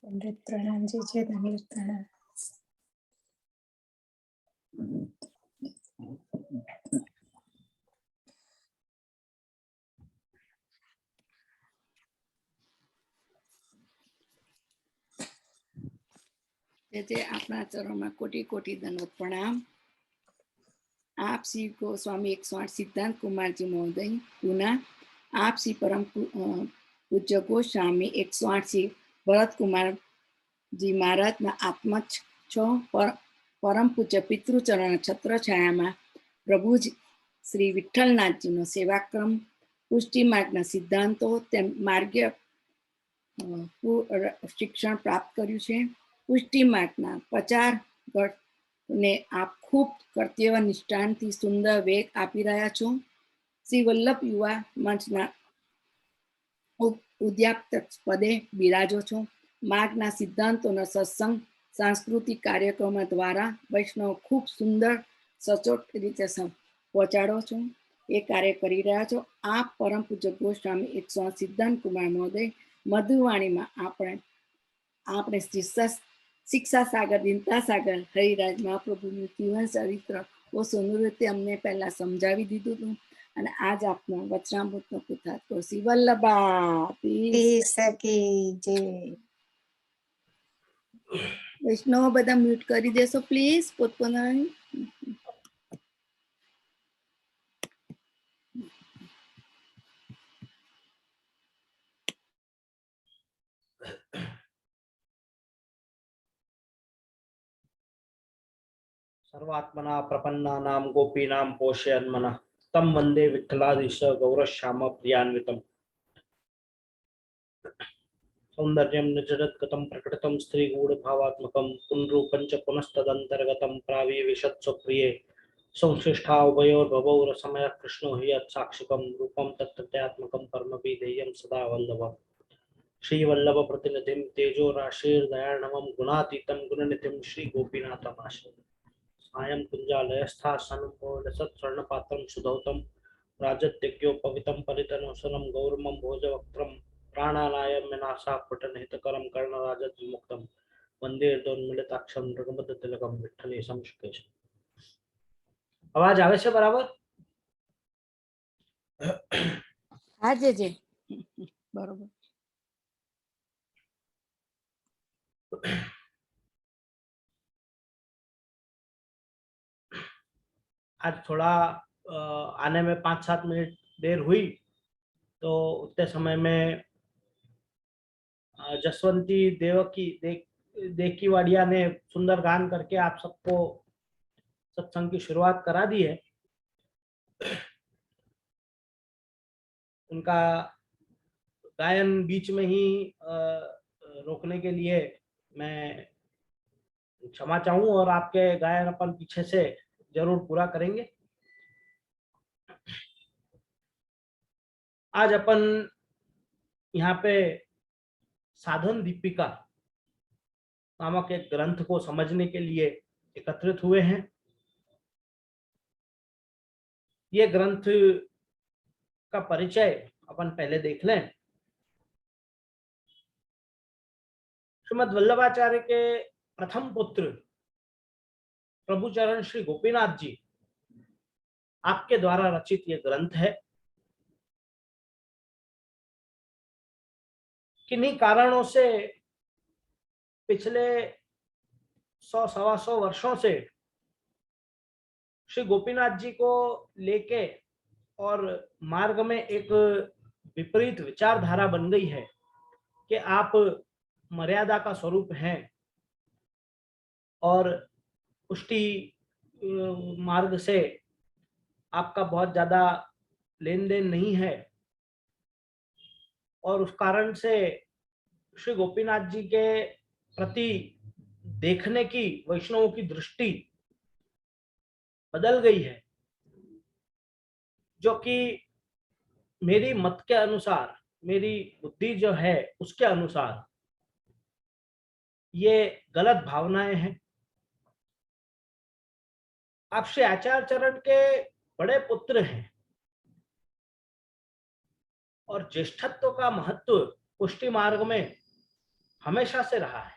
दंडित प्रणाम जी जय दंडित प्रणाम। जय अपना चरणों में कोटि कोटि दंडवत प्रणाम। आप श्री गोस्वामी 108 सिद्धांत कुमार जी महोदय पूना, आप श्री परम पूज्य गोस्वामी 108 श्री भरत कुमार जी महाराज ना आत्मा छो परम पूज्य पितृचरण छत्र छाया में प्रभु श्री विठ्ठलनाथ जी नो सेवाक्रम पुष्टि मार्ग सिद्धांतों मार्गीय शिक्षण प्राप्त कर्યું છે। પુષ્ટિ માર્ગના પ્રચાર ને આપ ખૂબ કર્તવ્ય નિષ્ઠાનથી સુંદર વેગ આપી રહ્યા છો। શ્રી વલ્લભ યુવા મંચના ઉદ્યાપ્ત પદે બિરાજો છો। માર્ગના સિદ્ધાંતોના સત્સંગ સાંસ્કૃતિક કાર્યક્રમો દ્વારા વૈષ્ણવ ખૂબ સુંદર સચોટ રીતે પહોંચાડો છો। એ કાર્ય કરી રહ્યા છો। આપ પરમ પૂજ્ય ગોસ્વામી 108 સિદ્ધાંત કુમાર મહોદય मधुवाणी में आपने शिक्षा सागर दीनता सागर हरिराज महाप्रभु जीवन चरित्र वो सुंदर रीते हमने पहला समझावी दीधुं हतुं अने आज आपनो वचनामृतनो पुरस्कार को श्री वल्लभा सके जय। वैष्णव बधा म्यूट करी देशो प्लीज पोतपोतानी। सर्वात्मना प्रपन्नानां गोपीनां पोषयन्मनः तं वन्दे विठ्ठलाधीश गौरश्याम प्रियान्वितम्। सौन्दर्यं निजगतगतं प्रकटितं स्त्रीगूढभावात्मकं पुनरूपं च पुनस्तदन्तर्गतं प्राविवेशत्स्वप्रिये संश्लिष्टा उभयोर्भवौ रसमयः कृष्णो हि यत्साक्षिकं रूपं तत्तत्यात्मकं परमविधेयं सदा वल्लभम्। श्रीवल्लभ प्रतिनिधिं तेजो राशिर्दयार्णवं गुणातीतं गुणनिधिं श्रीगोपीनाथमाश्रये सायं कुञ्जालयस्था सन्मोलसत्स्वर्णपात्रं सुधौतं राजत्यज्ञोपवितं परितनोसनं गौरमं भोजवक्त्रं प्राणानायं विनाशापटनहितकरं कर्णराजद्विमुक्तं वन्दे दोन्मिलिताक्षं मृगमदतिलकं विठ्ठलेशं शुकेशम्। आवाज आवे छे बराबर? हाँ जी बरोबर। आज थोड़ा आने में 5-7 मिनट देर हुई तो उतने समय में जसवंती देवकी वाडिया ने सुंदर गान करके आप सबको सत्संग की शुरुआत करा दी है। उनका गायन बीच में ही रोकने के लिए मैं क्षमा चाहूँ और आपके गायन अपन पीछे से जरूर पूरा करेंगे। आज अपन यहाँ पे साधन दीपिका नामक एक ग्रंथ को समझने के लिए एकत्रित हुए हैं। ये ग्रंथ का परिचय अपन पहले देख लें। श्रीमद् वल्लभाचार्य के प्रथम पुत्र प्रभुचरण श्री गोपीनाथ जी आपके द्वारा रचित ये ग्रंथ है। किन्हीं कारणों से पिछले 100-125 वर्षों से श्री गोपीनाथ जी को लेके और मार्ग में एक विपरीत विचारधारा बन गई है कि आप मर्यादा का स्वरूप हैं और पुष्टि मार्ग से आपका बहुत ज्यादा लेन देन नहीं है और उस कारण से श्री गोपीनाथ जी के प्रति देखने की वैष्णवों की दृष्टि बदल गई है, जो कि मेरी मत के अनुसार, मेरी बुद्धि जो है उसके अनुसार ये गलत भावनाएं हैं। आप श्री आचार्य चरण के बड़े पुत्र हैं और ज्येष्ठत्व का महत्व पुष्टि मार्ग में हमेशा से रहा है।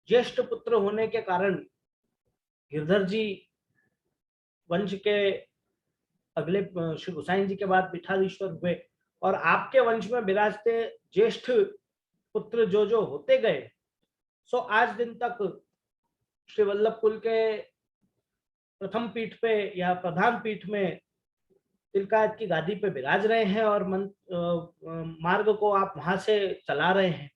ज्येष्ठ पुत्र होने के कारण गिरधर जी वंश के अगले श्री गोसाई जी के बाद पीठाधीश्वर हुए, और आपके वंश में विराजते ज्येष्ठ पुत्र जो जो होते गए, सो आज दिन तक श्री वल्लभ कुल के प्रथम पीठ पे या प्रधान पीठ में तिलकायत की गादी पे विराज रहे हैं, और मार्ग को आप वहां से चला रहे हैं।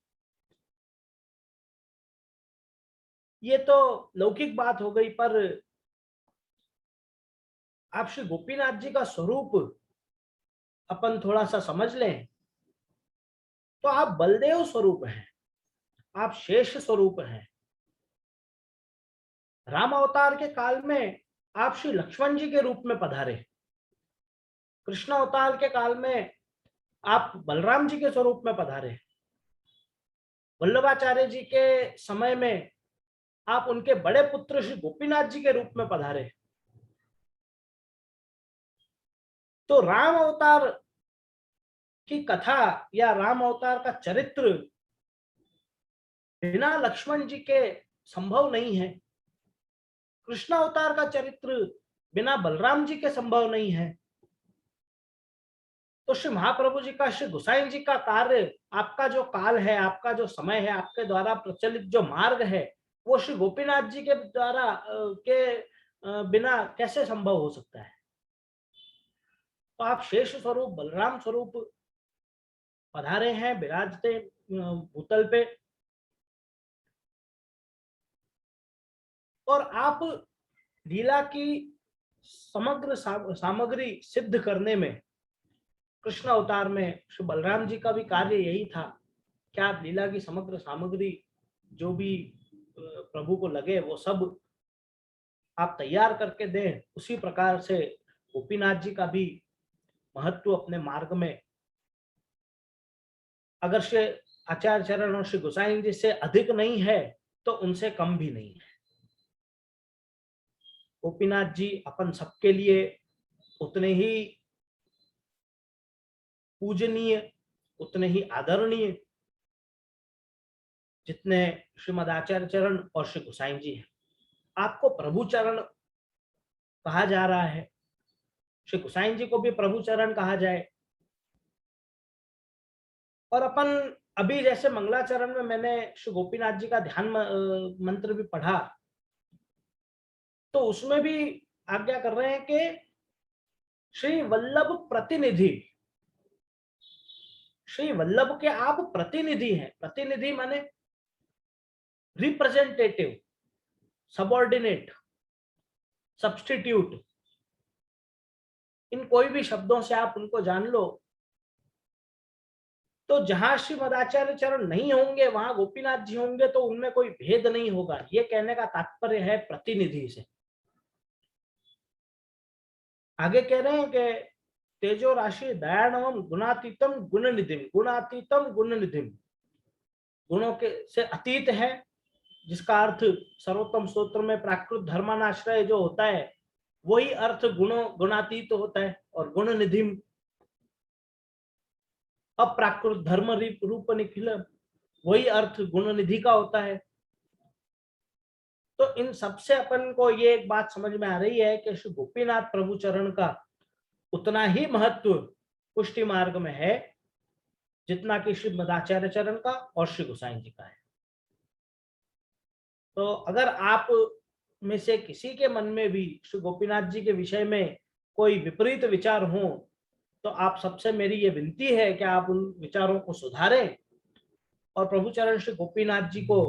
ये तो लौकिक बात हो गई, पर आप श्री गोपीनाथ जी का स्वरूप अपन थोड़ा सा समझ लें तो आप बलदेव स्वरूप हैं, आप शेष स्वरूप हैं। राम अवतार के काल में आप श्री लक्ष्मण जी के रूप में पधारे, कृष्ण अवतार के काल में आप बलराम जी के स्वरूप में पधारे, वल्लभाचार्य जी के समय में आप उनके बड़े पुत्र श्री गोपीनाथ जी के रूप में पधारे। तो राम अवतार की कथा या राम अवतार का चरित्र बिना लक्ष्मण जी के संभव नहीं है, कृष्ण अवतार का चरित्र बिना बलराम जी के संभव नहीं है। तो श्री महाप्रभु जी का, श्री गोसाई जी का कार्य, आपका जो काल है, आपका जो समय है, आपके द्वारा प्रचलित जो मार्ग है, वो श्री गोपीनाथ जी के द्वारा बिना कैसे संभव हो सकता है। तो आप शेष स्वरूप, बलराम स्वरूप पधारे हैं, विराजते भूतल पे, और आप लीला की समग्र सामग्री सिद्ध करने में, कृष्ण अवतार में श्री बलराम जी का भी कार्य यही था कि आप लीला की समग्र सामग्री जो भी प्रभु को लगे वो सब आप तैयार करके दें। उसी प्रकार से गोपीनाथ जी का भी महत्व अपने मार्ग में, अगर श्री आचार्य चरण और श्री गोसाई जी से अधिक नहीं है तो उनसे कम भी नहीं है। गोपीनाथ जी अपन सबके लिए उतने ही पूजनीय, उतने ही आदरणीय जितने श्रीमद आचार्य चरण और श्री गोसाई जी हैं। आपको प्रभु चरण कहा जा रहा है, श्री गोसाई जी को भी प्रभु चरण कहा जाए। और अपन अभी जैसे मंगलाचरण में मैंने श्री गोपीनाथ जी का ध्यान मंत्र भी पढ़ा, तो उसमें भी आज्ञा कर रहे हैं कि श्री वल्लभ प्रतिनिधि, श्री वल्लभ के आप प्रतिनिधि हैं। प्रतिनिधि माने रिप्रेजेंटेटिव, सबऑर्डिनेट, सब्स्टिट्यूट, इन कोई भी शब्दों से आप उनको जान लो। तो जहां श्रीमद आचार्य चरण नहीं होंगे वहां गोपीनाथ जी होंगे, तो उनमें कोई भेद नहीं होगा। ये कहने का तात्पर्य है प्रतिनिधि से। आगे कह रहे हैं कि तेजो राशि दयानवम गुणातीतम गुणनिधिम, गुणातीतम गुणनिधिम, गुणों के से अतीत है, जिसका अर्थ सर्वोत्तम स्तोत्र में प्राकृत धर्मानाश्रय जो होता है वही अर्थ गुणातीत होता है, और गुणनिधिम अप्राकृत धर्म रूप निखिल, वही अर्थ गुणनिधि का होता है। तो इन सबसे अपन को ये एक बात समझ में आ रही है कि श्री गोपीनाथ प्रभु चरण का उतना ही महत्व पुष्टि मार्ग में है जितना कि श्री मदाचार्य चरण का और श्री गोसाई जी का है। तो अगर आप में से किसी के मन में भी श्री गोपीनाथ जी के विषय में कोई विपरीत विचार हो, तो आप सबसे मेरी ये विनती है कि आप उन विचारों को सुधारें और प्रभु चरण श्री गोपीनाथ जी को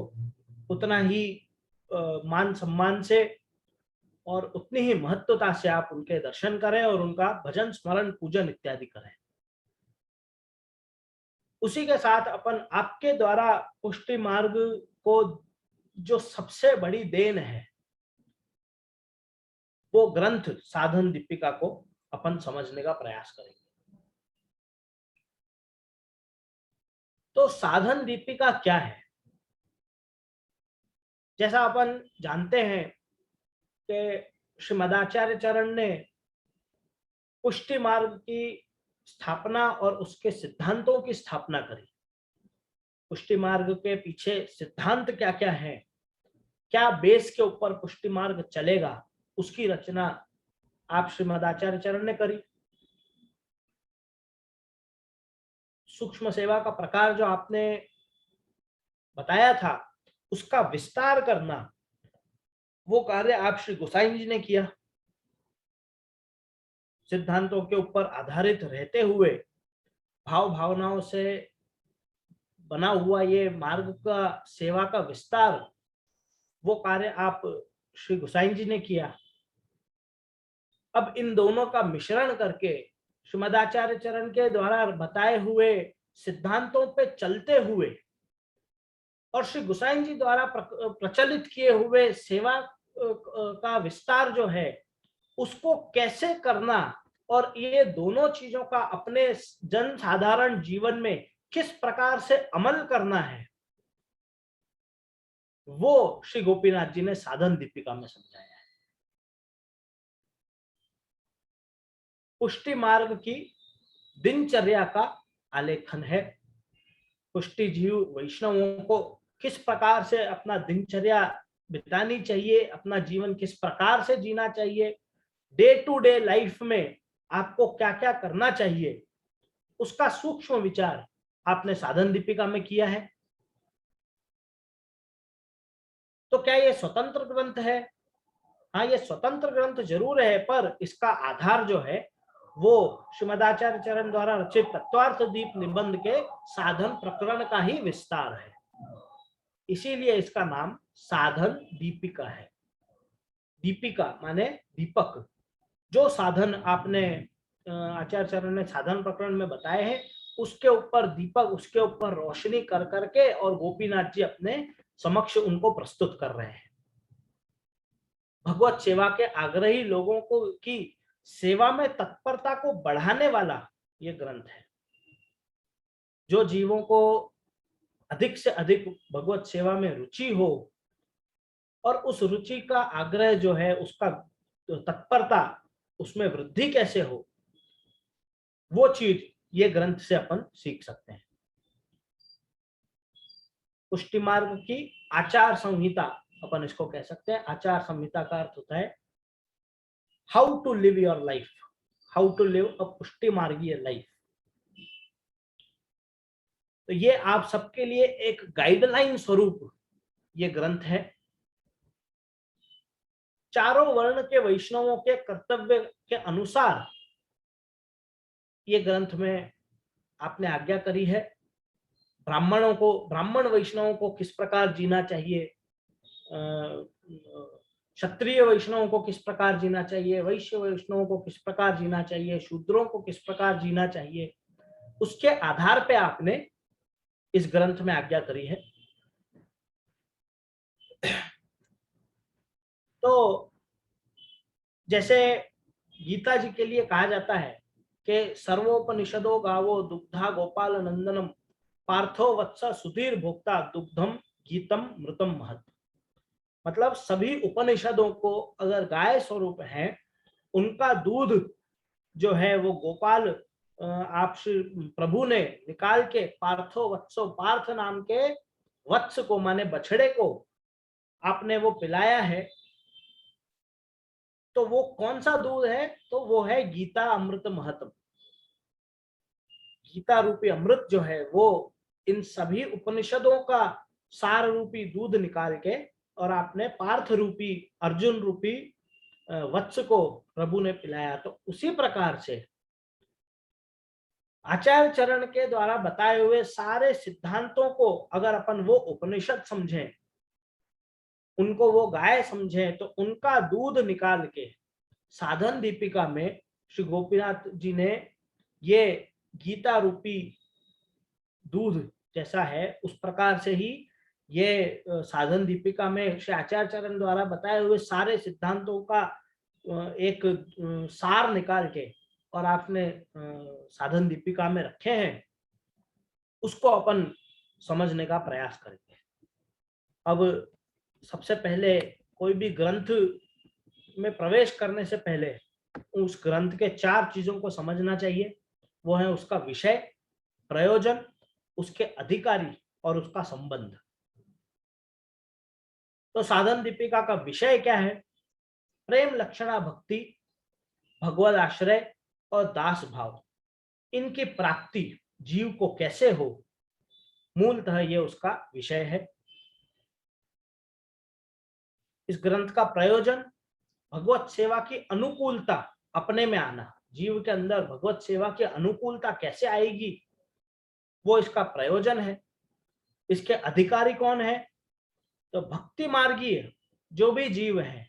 उतना ही मान सम्मान से और उतनी ही महत्वता से आप उनके दर्शन करें और उनका भजन, स्मरण, पूजन इत्यादि करें। उसी के साथ अपन आपके द्वारा पुष्टि मार्ग को जो सबसे बड़ी देन है वो ग्रंथ साधन दीपिका को अपन समझने का प्रयास करेंगे। तो साधन दीपिका क्या है? जैसा अपन जानते हैं कि श्रीमदाचार्य चरण ने पुष्टि मार्ग की स्थापना और उसके सिद्धांतों की स्थापना करी। पुष्टि मार्ग के पीछे सिद्धांत क्या क्या है, क्या बेस के ऊपर पुष्टि मार्ग चलेगा, उसकी रचना आप श्रीमद आचार्य चरण ने करी। सूक्ष्म सेवा का प्रकार जो आपने बताया था, उसका विस्तार करना, वो कार्य आप श्री गोसाई जी ने किया। सिद्धांतों के ऊपर आधारित रहते हुए भाव भावनाओं से बना हुआ ये मार्ग का सेवा का विस्तार, वो कार्य आप श्री गोसाई जी ने किया। अब इन दोनों का मिश्रण करके श्रीमदाचार्य चरण के द्वारा बताए हुए सिद्धांतों पे चलते हुए और श्री गोसाई जी द्वारा प्रचलित किए हुए सेवा का विस्तार जो है, उसको कैसे करना और ये दोनों चीजों का अपने जन साधारण जीवन में किस प्रकार से अमल करना है, वो श्री गोपीनाथ जी ने साधन दीपिका में समझाया है। पुष्टि मार्ग की दिनचर्या का आलेखन है। पुष्टि जीव वैष्णवों को किस प्रकार से अपना दिनचर्या बितानी चाहिए, अपना जीवन किस प्रकार से जीना चाहिए, डे टू डे लाइफ में आपको क्या क्या करना चाहिए, उसका सूक्ष्म विचार आपने साधन दीपिका में किया है। तो क्या ये स्वतंत्र ग्रंथ है? हाँ, ये स्वतंत्र ग्रंथ जरूर है, पर इसका आधार जो है वो श्रीमदाचार्य चरण द्वारा रचित तत्वार्थ दीप निबंध के साधन प्रकरण का ही विस्तार है। इसीलिए इसका नाम साधन दीपिका है। दीपिका माने दीपक। जो साधन आपने आचार्य चरण ने साधन प्रकरण में बताए हैं, उसके ऊपर दीपक, उसके ऊपर रोशनी कर करके और गोपीनाथ जी अपने समक्ष उनको प्रस्तुत कर रहे हैं। भगवत सेवा के आग्रही लोगों को की सेवा में तत्परता को बढ़ाने वाला ये ग्रंथ है। जो जीवों को अधिक से अधिक भगवत सेवा में रुचि हो और उस रुचि का आग्रह जो है, उसका तत्परता उसमें वृद्धि कैसे हो, वो चीज ये ग्रंथ से अपन सीख सकते हैं। पुष्टि मार्ग की आचार संहिता अपन इसको कह सकते हैं। आचार संहिता का अर्थ होता है how to live your life, how to live a पुष्टि मार्गीय लाइफ। तो ये आप सबके लिए एक गाइडलाइन स्वरूप ये ग्रंथ है। चारों वर्ण के वैष्णवों के कर्तव्य के अनुसार ये ग्रंथ में आपने आज्ञा करी है। ब्राह्मणों को, ब्राह्मण वैष्णवों को किस प्रकार जीना चाहिए, क्षत्रिय वैष्णवों को किस प्रकार जीना चाहिए, वैश्य वैष्णवों को किस प्रकार जीना चाहिए, शूद्रों को किस प्रकार जीना चाहिए, उसके आधार पे आपने इस ग्रंथ में आज्ञा करी है। तो जैसे गीता जी के लिए कहा जाता है कि सर्वोपनिषदो गावो दुग्धा गोपाल नंदनम पार्थो वत्स सुधीर भोक्ता दुग्धम गीतम मृतम महत। मतलब सभी उपनिषदों को अगर गाय स्वरूप है, उनका दूध जो है वो गोपाल आप श्री प्रभु ने निकाल के पार्थो वत्सो, पार्थ नाम के वत्स को माने बछड़े को आपने वो पिलाया है। तो वो कौन सा दूध है? तो वो है गीता अमृत महत्म। गीता रूपी अमृत जो है वो इन सभी उपनिषदों का सार रूपी दूध निकाल के और आपने पार्थ रूपी, अर्जुन रूपी वत्स को प्रभु ने पिलाया। तो उसी प्रकार से आचार्य चरण के द्वारा बताए हुए सारे सिद्धांतों को अगर अपन वो उपनिषद समझें, उनको वो गाय समझें, तो उनका दूध निकाल के साधन दीपिका में श्री गोपीनाथ जी ने ये गीता रूपी दूध जैसा है उस प्रकार से ही ये साधन दीपिका में श्री आचार्य चरण द्वारा बताए हुए सारे सिद्धांतों का एक सार निकाल के और आपने साधन दीपिका में रखे हैं, उसको अपन समझने का प्रयास करेंगे। अब सबसे पहले कोई भी ग्रंथ में प्रवेश करने से पहले उस ग्रंथ के 4 चीजों को समझना चाहिए। वो है उसका विषय, प्रयोजन, उसके अधिकारी और उसका संबंध। तो साधन दीपिका का विषय क्या है? प्रेम लक्षणा भक्ति, भगवद आश्रय और दास भाव, इनकी प्राप्ति जीव को कैसे हो, मूलतः ये उसका विषय है। इस ग्रंथ का प्रयोजन भगवत सेवा की अनुकूलता अपने में आना, जीव के अंदर भगवत सेवा की अनुकूलता कैसे आएगी, वो इसका प्रयोजन है। इसके अधिकारी कौन है? तो भक्ति मार्गीय जो भी जीव हैं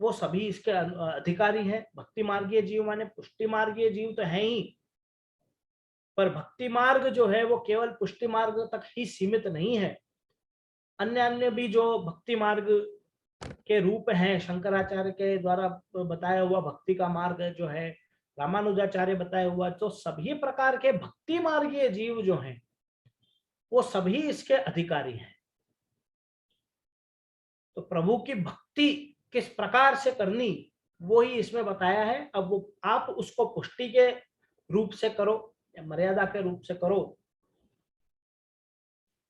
वो सभी इसके अधिकारी हैं। भक्ति मार्गीय जीव माने पुष्टि मार्गीय जीव तो है ही, पर भक्ति मार्ग जो है वो केवल पुष्टि मार्ग तक ही सीमित नहीं है। अन्य अन्य भी जो भक्ति मार्ग के रूप हैं, शंकराचार्य के द्वारा बताया हुआ भक्ति का मार्ग जो है, रामानुजाचार्य बताया हुआ, तो सभी प्रकार के भक्ति मार्गीय जीव जो हैं वो सभी इसके अधिकारी हैं। तो प्रभु की भक्ति किस प्रकार से करनी वो ही इसमें बताया है। अब वो आप उसको पुष्टि के रूप से करो या मर्यादा के रूप से करो,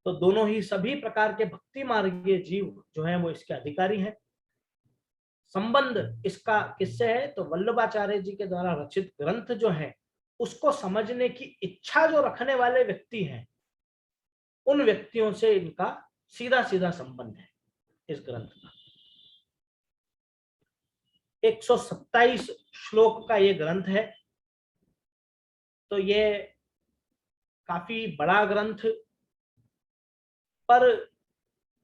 तो दोनों ही सभी प्रकार के भक्ति मार्गीय जीव जो हैं वो इसके अधिकारी हैं। संबंध इसका किससे है? तो वल्लभाचार्य जी के द्वारा रचित ग्रंथ जो है उसको समझने की इच्छा जो रखने वाले व्यक्ति हैं, उन व्यक्तियों से इनका सीधा सीधा संबंध है इस ग्रंथ का। 127 श्लोक का ये ग्रंथ है, तो ये काफी बड़ा ग्रंथ, पर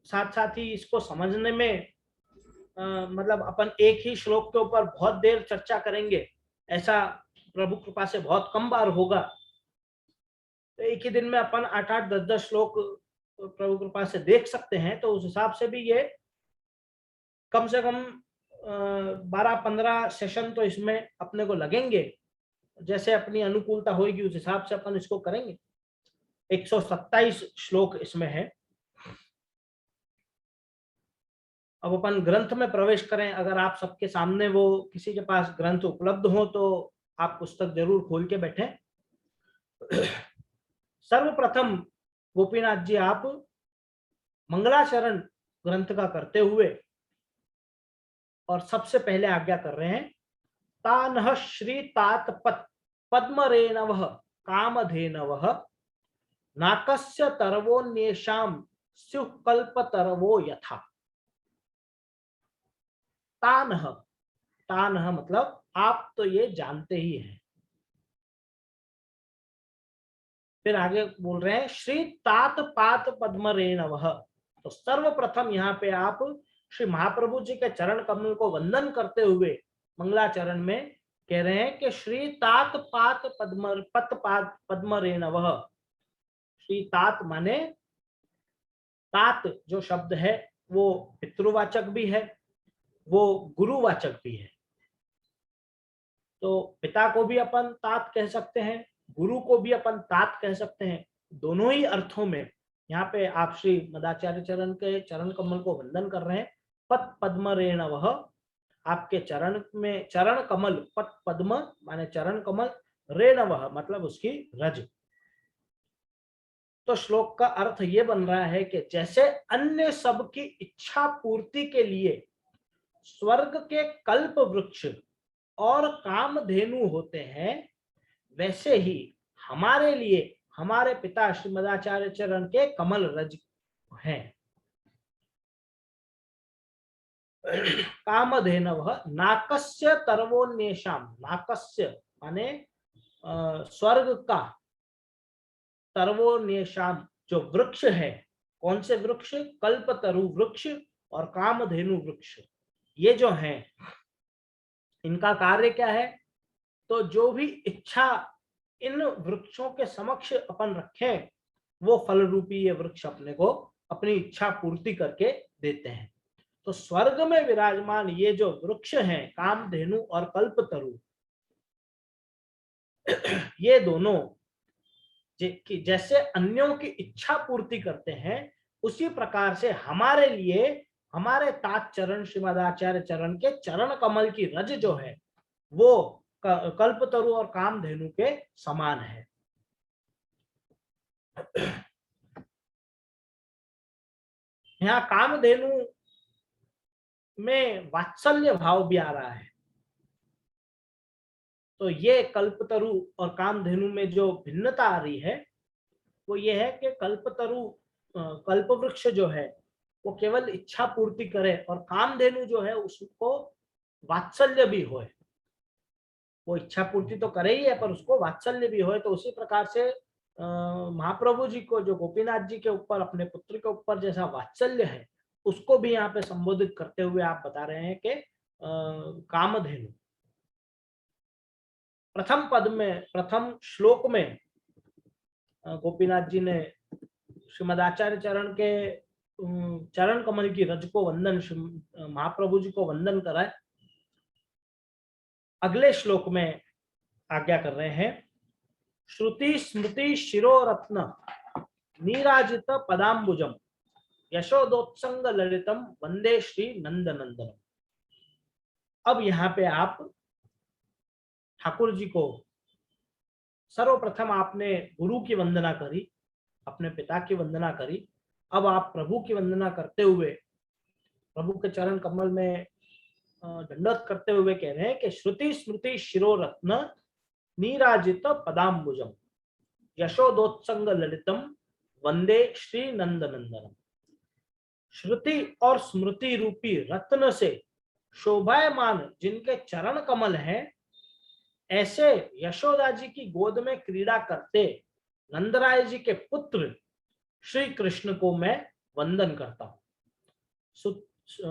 साथ साथ ही इसको समझने में मतलब अपन एक ही श्लोक के ऊपर बहुत देर चर्चा करेंगे ऐसा प्रभु कृपा से बहुत कम बार होगा। तो एक ही दिन में अपन 8-8, 10-10 श्लोक प्रभु कृपा से देख सकते हैं। तो उस हिसाब से भी ये कम से कम 12-15 सेशन तो इसमें अपने को लगेंगे। जैसे अपनी अनुकूलता होगी उस हिसाब से अपन इसको करेंगे। 127 श्लोक इसमें है। अब अपन ग्रंथ में प्रवेश करें। अगर आप सबके सामने वो किसी के पास ग्रंथ उपलब्ध हो तो आप पुस्तक जरूर खोल के बैठें। सर्वप्रथम गोपीनाथ जी आप मंगलाचरण ग्रंथ का करते हुए और सबसे पहले आज्ञा कर रहे हैं, तानः श्री तात पद्मरेणवः कामधेनवः नाकस्य तरवोन्येषां स्युः कल्पतरवो यथा। तानः, तानः मतलब आप तो ये जानते ही हैं। फिर आगे बोल रहे हैं श्री तात पात पद्मरेणवः। तो सर्वप्रथम यहाँ पे आप श्री महाप्रभु जी के चरण कमल को वंदन करते हुए मंगलाचरण में कह रहे हैं कि श्री तात पात पद्मरेणवः। श्री तात माने तात जो शब्द है वो पितृवाचक भी है, वो गुरुवाचक भी है। तो पिता को भी अपन तात कह सकते हैं, गुरु को भी अपन तात कह सकते हैं। दोनों ही अर्थों में यहाँ पे आप श्री मदाचार्य चरण के चरण कमल को वंदन कर रहे हैं। पद पद्मरेणवः, आपके चरण में चरण कमल, पद पद्म माने चरण कमल, रेणवः मतलब उसकी रज। तो श्लोक का अर्थ ये बन रहा है कि जैसे अन्य सब की इच्छा पूर्ति के लिए स्वर्ग के कल्प वृक्ष और कामधेनु होते हैं, वैसे ही हमारे लिए हमारे पिता श्रीमदाचार्य चरण के कमल रज हैं। कामधेनवः नाकस्य तरवोन्येषां, नाकस्य माने स्वर्ग का, तरवोन्येषां जो वृक्ष है, कौन से वृक्ष? कल्पतरु वृक्ष और कामधेनु वृक्ष। ये जो हैं इनका कार्य क्या है? तो जो भी इच्छा इन वृक्षों के समक्ष अपन रखें वो फल रूपी ये वृक्ष अपने को अपनी इच्छा पूर्ति करके देते हैं। तो स्वर्ग में विराजमान ये जो वृक्ष हैं कामधेनु और कल्पतरु, ये दोनों जैसे अन्यों की इच्छा पूर्ति करते हैं उसी प्रकार से हमारे लिए हमारे तात चरण श्रीमदाचार्य चरण के चरण कमल की रज जो है वो कल्पतरु और कामधेनु के समान है। यहाँ कामधेनु में वात्सल्य भाव भी आ रहा है। तो ये कल्पतरु और कामधेनु में जो भिन्नता आ रही है वो ये है कि कल्पतरु कल्प वृक्ष जो है वो केवल इच्छा पूर्ति करे और कामधेनु जो है उसको वात्सल्य भी होए। वो इच्छा पूर्ति तो करे ही है पर उसको वात्सल्य भी होए। तो उसी प्रकार से महाप्रभु जी को जो गोपीनाथ जी के ऊपर अपने पुत्र के ऊपर जैसा वात्सल्य है उसको भी यहाँ पे संबोधित करते हुए आप बता रहे हैं कि कामधेनु। प्रथम पद में, प्रथम श्लोक में गोपीनाथ जी ने श्रीमद आचार्य चरण के चरण कमल की रज को वंदन, महाप्रभु जी को वंदन कराए। अगले श्लोक में आज्ञा कर रहे हैं, श्रुति स्मृति शिरो रत्न नीराजित पदाम्बुजम यशोदोत्संग ललितम वंदे श्री नंद नंदनम। अब यहाँ पे आप ठाकुर जी को सर्वप्रथम आपने गुरु की वंदना करी, अपने पिता की वंदना करी। अब आप प्रभु की वंदना करते हुए प्रभु के चरण कमल में दंडवत करते हुए कह रहे हैं कि श्रुति स्मृति शिरो रत्न नीराजित पदाम्बुजम यशोदोत्संग ललितम वंदे श्री नंद नंदनम। श्रुति और स्मृति रूपी रत्न से शोभायमान जिनके चरण कमल हैं, ऐसे यशोदा जी की गोद में क्रीड़ा करते नंदराय जी के पुत्र श्री कृष्ण को मैं वंदन करता हूं।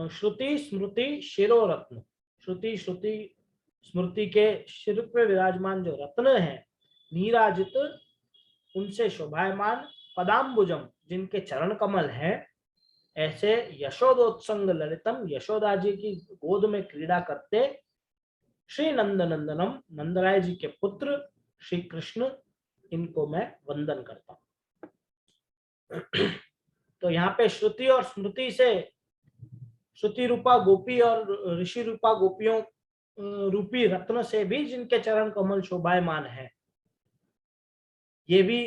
श्रुति स्मृति शिरो रत्न, श्रुति श्रुति स्मृति के शिर पे विराजमान जो रत्न है नीराजित, उनसे शोभायमान पदाम्बुजम जिनके चरण कमल हैं, ऐसे यशोदोत्संग ललितम यशोदा जी की गोद में क्रीड़ा करते श्री नंद नंदनम नंदराय जी के पुत्र श्री कृष्ण, इनको मैं वंदन करता हूं। तो यहाँ पे श्रुति और स्मृति से श्रुति रूपा गोपी और ऋषि रूपा गोपियों रूपी रत्न से भी जिनके चरण कमल शोभायमान है, ये भी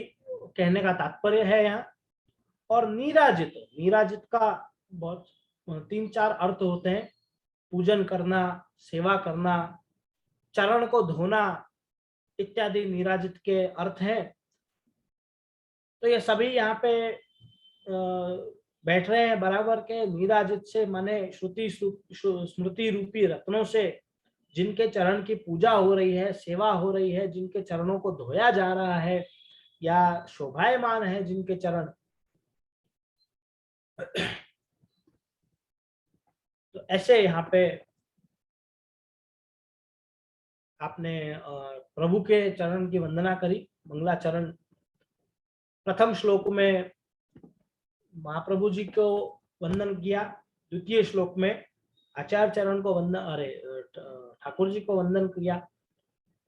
कहने का तात्पर्य है यहाँ। और नीराजित, नीराजित का बहुत 3-4 अर्थ होते हैं, पूजन करना, सेवा करना, चरण को धोना इत्यादि नीराजित के अर्थ हैं। तो ये सभी यहाँ पे बैठ रहे हैं बराबर के। नीराजित से माने श्रुति स्मृति रूपी रत्नों से जिनके चरण की पूजा हो रही है, सेवा हो रही है, जिनके चरणों को धोया जा रहा है या शोभायमान है जिनके चरण, तो ऐसे यहाँ पे आपने प्रभु के चरण की वंदना करी, मंगलाचरण। प्रथम श्लोक में महाप्रभु जी को वंदन किया, द्वितीय श्लोक में आचार्य चरण को वंदन, ठाकुर जी को वंदन किया।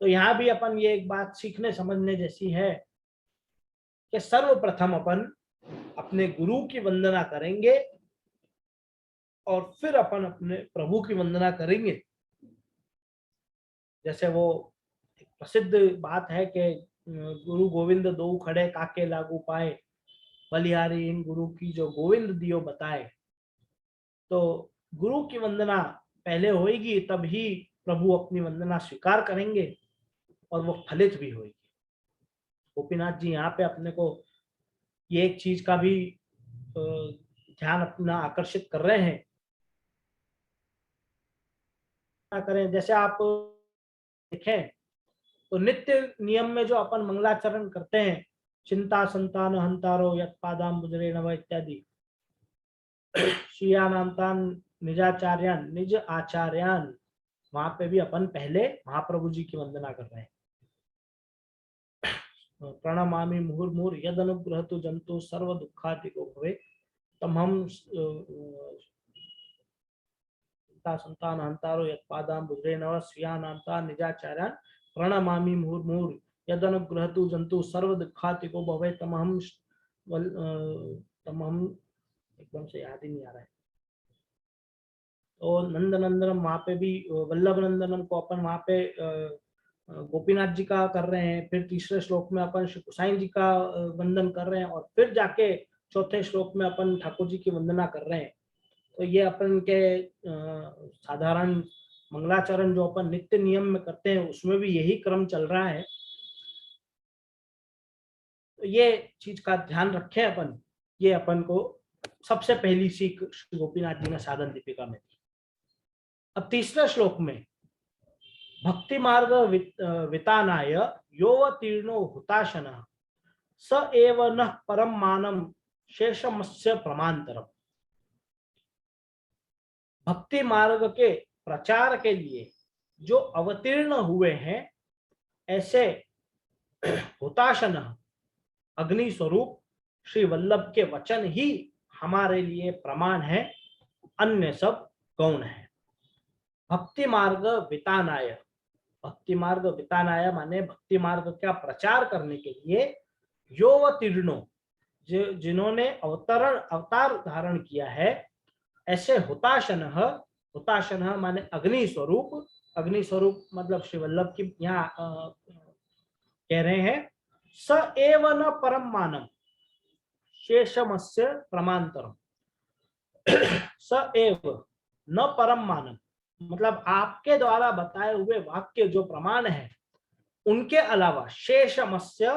तो यहाँ भी अपन ये एक बात सीखने समझने जैसी है कि सर्वप्रथम अपन अपने गुरु की वंदना करेंगे और फिर अपन अपने प्रभु की वंदना करेंगे। जैसे वो एक प्रसिद्ध बात है कि गुरु गोविंद दो खड़े काके लागू पाए, बलिहारी इन गुरु की जो गोविंद दियो बताए। तो गुरु की वंदना पहले होगी, तब ही प्रभु अपनी वंदना स्वीकार करेंगे और वो फलित भी होगी। गोपीनाथ जी यहाँ पे अपने को ये एक चीज का भी ध्यान अपना आकर्षित कर रहे हैं। करें जैसे आप देखें तो नित्य नियम में जो अपन मंगलाचरण करते हैं, चिंता संतान हंतारो यत्पादाम्बुजरे नव इत्यादि, श्रियानांतान निजाचार्यान निज आचार्यान, वहां पे भी अपन पहले महाप्रभु जी की वंदना कर रहे हैं। प्रणमामि मुहुर्मुहुर यद अनुग्रहतु जंतु सर्व दुखातिको भवे तम हम संतान हंतारो यत्पादाम्बुजरे नव श्रियानांतान निजाचार्यान प्रणमामि मुहुर्मुहुर यद अनुग्रहतु जंतु सर्व दुखातिको भवे तम हम एकदम से याद ही नहीं आ रहा है। तो नंद नंदनम वहां पे भी वल्लभ नंदनम को अपन वहां पे गोपीनाथ जी का कर रहे हैं। फिर तीसरे श्लोक में अपन श्री गोसाई जी का वंदन कर रहे हैं और फिर जाके चौथे श्लोक में अपन ठाकुर जी की वंदना कर रहे हैं, तो ये अपन के साधारण मंगलाचरण जो अपन नित्य नियम में करते हैं उसमें भी यही क्रम चल रहा है। तो ये चीज का ध्यान रखें अपन। ये अपन को सबसे पहली सीख श्री गोपीनाथ जी ने साधन दीपिका में दी। अब तीसरे श्लोक में भक्ति मार्ग वितानाय योवतीर्णो हुताशन स एव न परम मानम शेषमस्य प्रमांतरम। भक्ति मार्ग के प्रचार के लिए जो अवतीर्ण हुए हैं, ऐसे हुताशन अग्नि स्वरूप श्री वल्लभ के वचन ही हमारे लिए प्रमाण है, अन्य सब गौण है। भक्ति मार्ग वितानाय, भक्ति मार्ग वितानाय माने भक्ति मार्ग का प्रचार करने के लिए योवतीर्णो, जिन्होंने अवतार धारण किया है, ऐसे हुताशन, हुताशन माने अग्नि स्वरूप, अग्नि स्वरूप मतलब श्री वल्लभ की यहाँ कह रहे हैं स एव न परम मानम शेषमस्य प्रमांतरम। स एव न परम मानम मतलब आपके द्वारा बताए हुए वाक्य जो प्रमाण है उनके अलावा शेषमस्य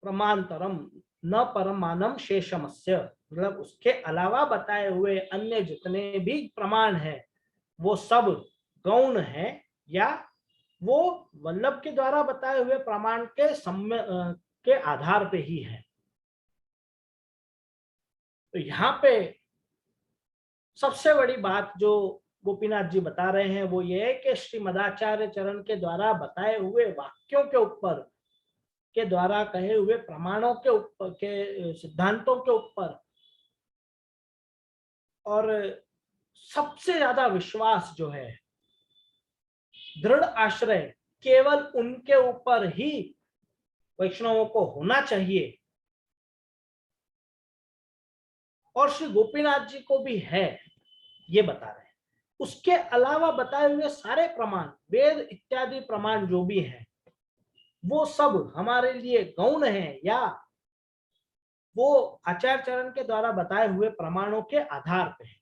प्रमांतरम, न परम मानम शेषमस्य मतलब उसके अलावा बताए हुए अन्य जितने भी प्रमाण हैं वो सब गौण है, या वो वल्लभ के द्वारा बताए हुए प्रमाण के आधार पे ही है। तो यहाँ पे सबसे बड़ी बात जो गोपीनाथ जी बता रहे हैं वो ये है कि श्रीमदाचार्य चरण के द्वारा बताए हुए वाक्यों के ऊपर, के द्वारा कहे हुए प्रमाणों के ऊपर, के सिद्धांतों के ऊपर और सबसे ज्यादा विश्वास जो है, दृढ़ आश्रय केवल उनके ऊपर ही वैष्णवों को होना चाहिए, और श्री गोपीनाथ जी को भी है, ये बता रहे हैं। उसके अलावा बताए हुए सारे प्रमाण, वेद इत्यादि प्रमाण जो भी हैं, वो सब हमारे लिए गौण हैं, या वो आचार्य चरण के द्वारा बताए हुए प्रमाणों के आधार पे है।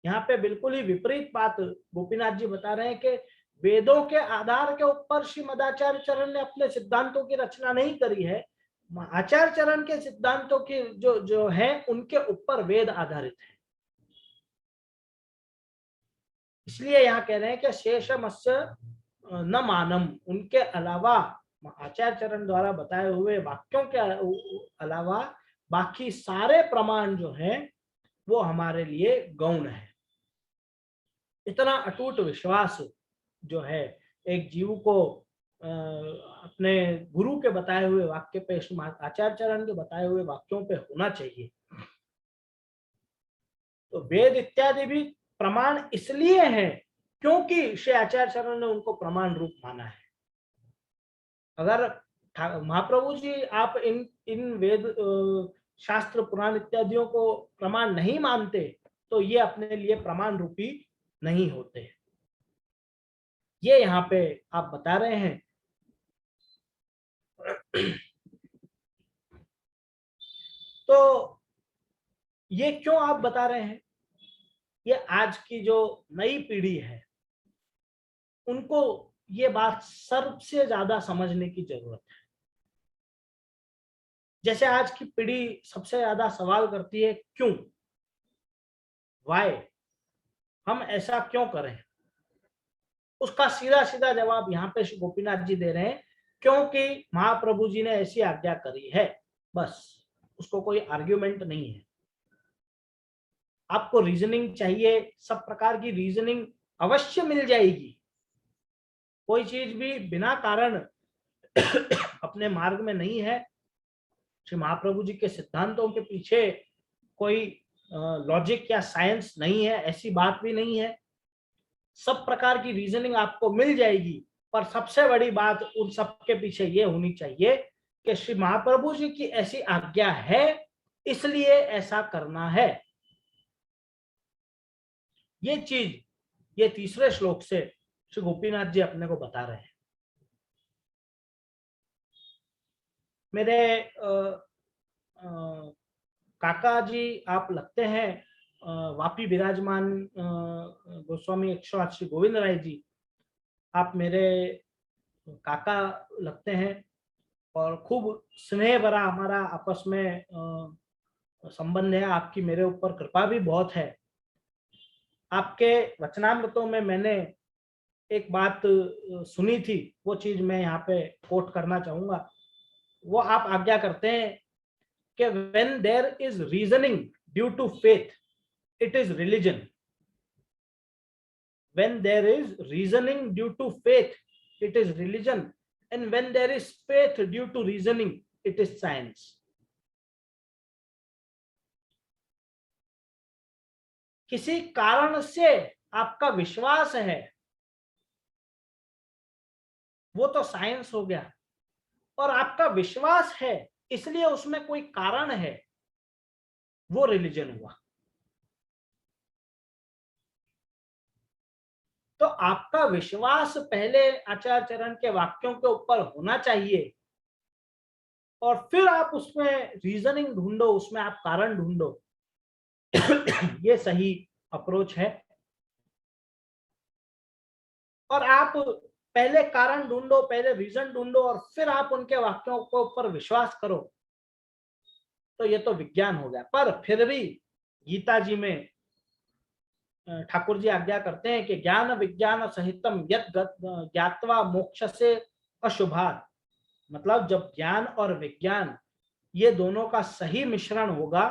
यहाँ पे बिल्कुल ही विपरीत बात गोपीनाथ जी बता रहे हैं कि वेदों के आधार के ऊपर श्रीमदाचार्य चरण ने अपने सिद्धांतों की रचना नहीं करी है। आचार्य चरण के सिद्धांतों की जो है उनके ऊपर वेद आधारित है। इसलिए यहाँ कह रहे हैं कि शेषमस्य न मानम, उनके अलावा आचार्य चरण द्वारा बताए हुए वाक्यों के अलावा बाकी सारे प्रमाण जो हैं वो हमारे लिए गौण है। इतना अटूट विश्वास जो है एक जीव को अपने गुरु के बताए हुए वाक्य पे, आचार्य चरण के बताए हुए वाक्यों पे होना चाहिए। तो वेद इत्यादि भी प्रमाण इसलिए है क्योंकि श्री आचार्य चरण ने उनको प्रमाण रूप माना है। अगर महाप्रभु जी आप इन वेद शास्त्र पुराण इत्यादियों को प्रमाण नहीं मानते तो ये अपने लिए प्रमाण रूपी नहीं होते। ये यहाँ पे आप बता रहे हैं। तो ये क्यों आप बता रहे हैं? ये आज की जो नई पीढ़ी है उनको ये बात सबसे ज्यादा समझने की जरूरत है। जैसे आज की पीढ़ी सबसे ज्यादा सवाल करती है क्यों, वाई, हम ऐसा क्यों करें, उसका सीधा सीधा जवाब यहाँ पे श्री गोपीनाथ जी दे रहे हैं क्योंकि महाप्रभु जी ने ऐसी आज्ञा करी है, बस। उसको कोई आर्ग्यूमेंट नहीं है। आपको रीजनिंग चाहिए, सब प्रकार की रीजनिंग अवश्य मिल जाएगी। कोई चीज भी बिना कारण अपने मार्ग में नहीं है। श्री महाप्रभु जी के सिद्धांतों के पीछे कोई लॉजिक या साइंस नहीं है, ऐसी बात भी नहीं है। सब प्रकार की रीजनिंग आपको मिल जाएगी, पर सबसे बड़ी बात उन सब के पीछे ये होनी चाहिए कि श्री महाप्रभु जी की ऐसी आज्ञा है इसलिए ऐसा करना है। ये चीज ये तीसरे श्लोक से श्री गोपीनाथ जी अपने को बता रहे हैं। मेरे काका जी आप लगते हैं वापी विराजमान गोस्वामी 108 श्री गोविंद राय जी, आप मेरे काका लगते हैं और खूब स्नेह भरा हमारा आपस में संबंध है। आपकी मेरे ऊपर कृपा भी बहुत है। आपके वचनामृतों में मैंने एक बात सुनी थी, वो चीज मैं यहाँ पे कोट करना चाहूंगा। वो आप आज्ञा करते हैं कि when there is reasoning due to faith, it is religion. When there is reasoning due to faith, it is religion. And when there is faith due to reasoning, it is science. किसी कारण से आपका विश्वास है, वो तो science हो गया, और आपका विश्वास है इसलिए उसमें कोई कारण है, वो रिलीजन हुआ। तो आपका विश्वास पहले आचार्य चरण के वाक्यों के ऊपर होना चाहिए, और फिर आप उसमें रीजनिंग ढूंढो, उसमें आप कारण ढूंढो। ये सही अप्रोच है। और आप पहले कारण ढूंढो, पहले रीजन ढूंढो, और फिर आप उनके वाक्यों के ऊपर विश्वास करो, तो ये तो विज्ञान हो गया। पर फिर भी गीता जी में ठाकुर जी आज्ञा करते हैं कि ज्ञान विज्ञान सहितम यत् ज्ञात्वा मोक्ष से अशुभात्, मतलब जब ज्ञान और विज्ञान ये दोनों का सही मिश्रण होगा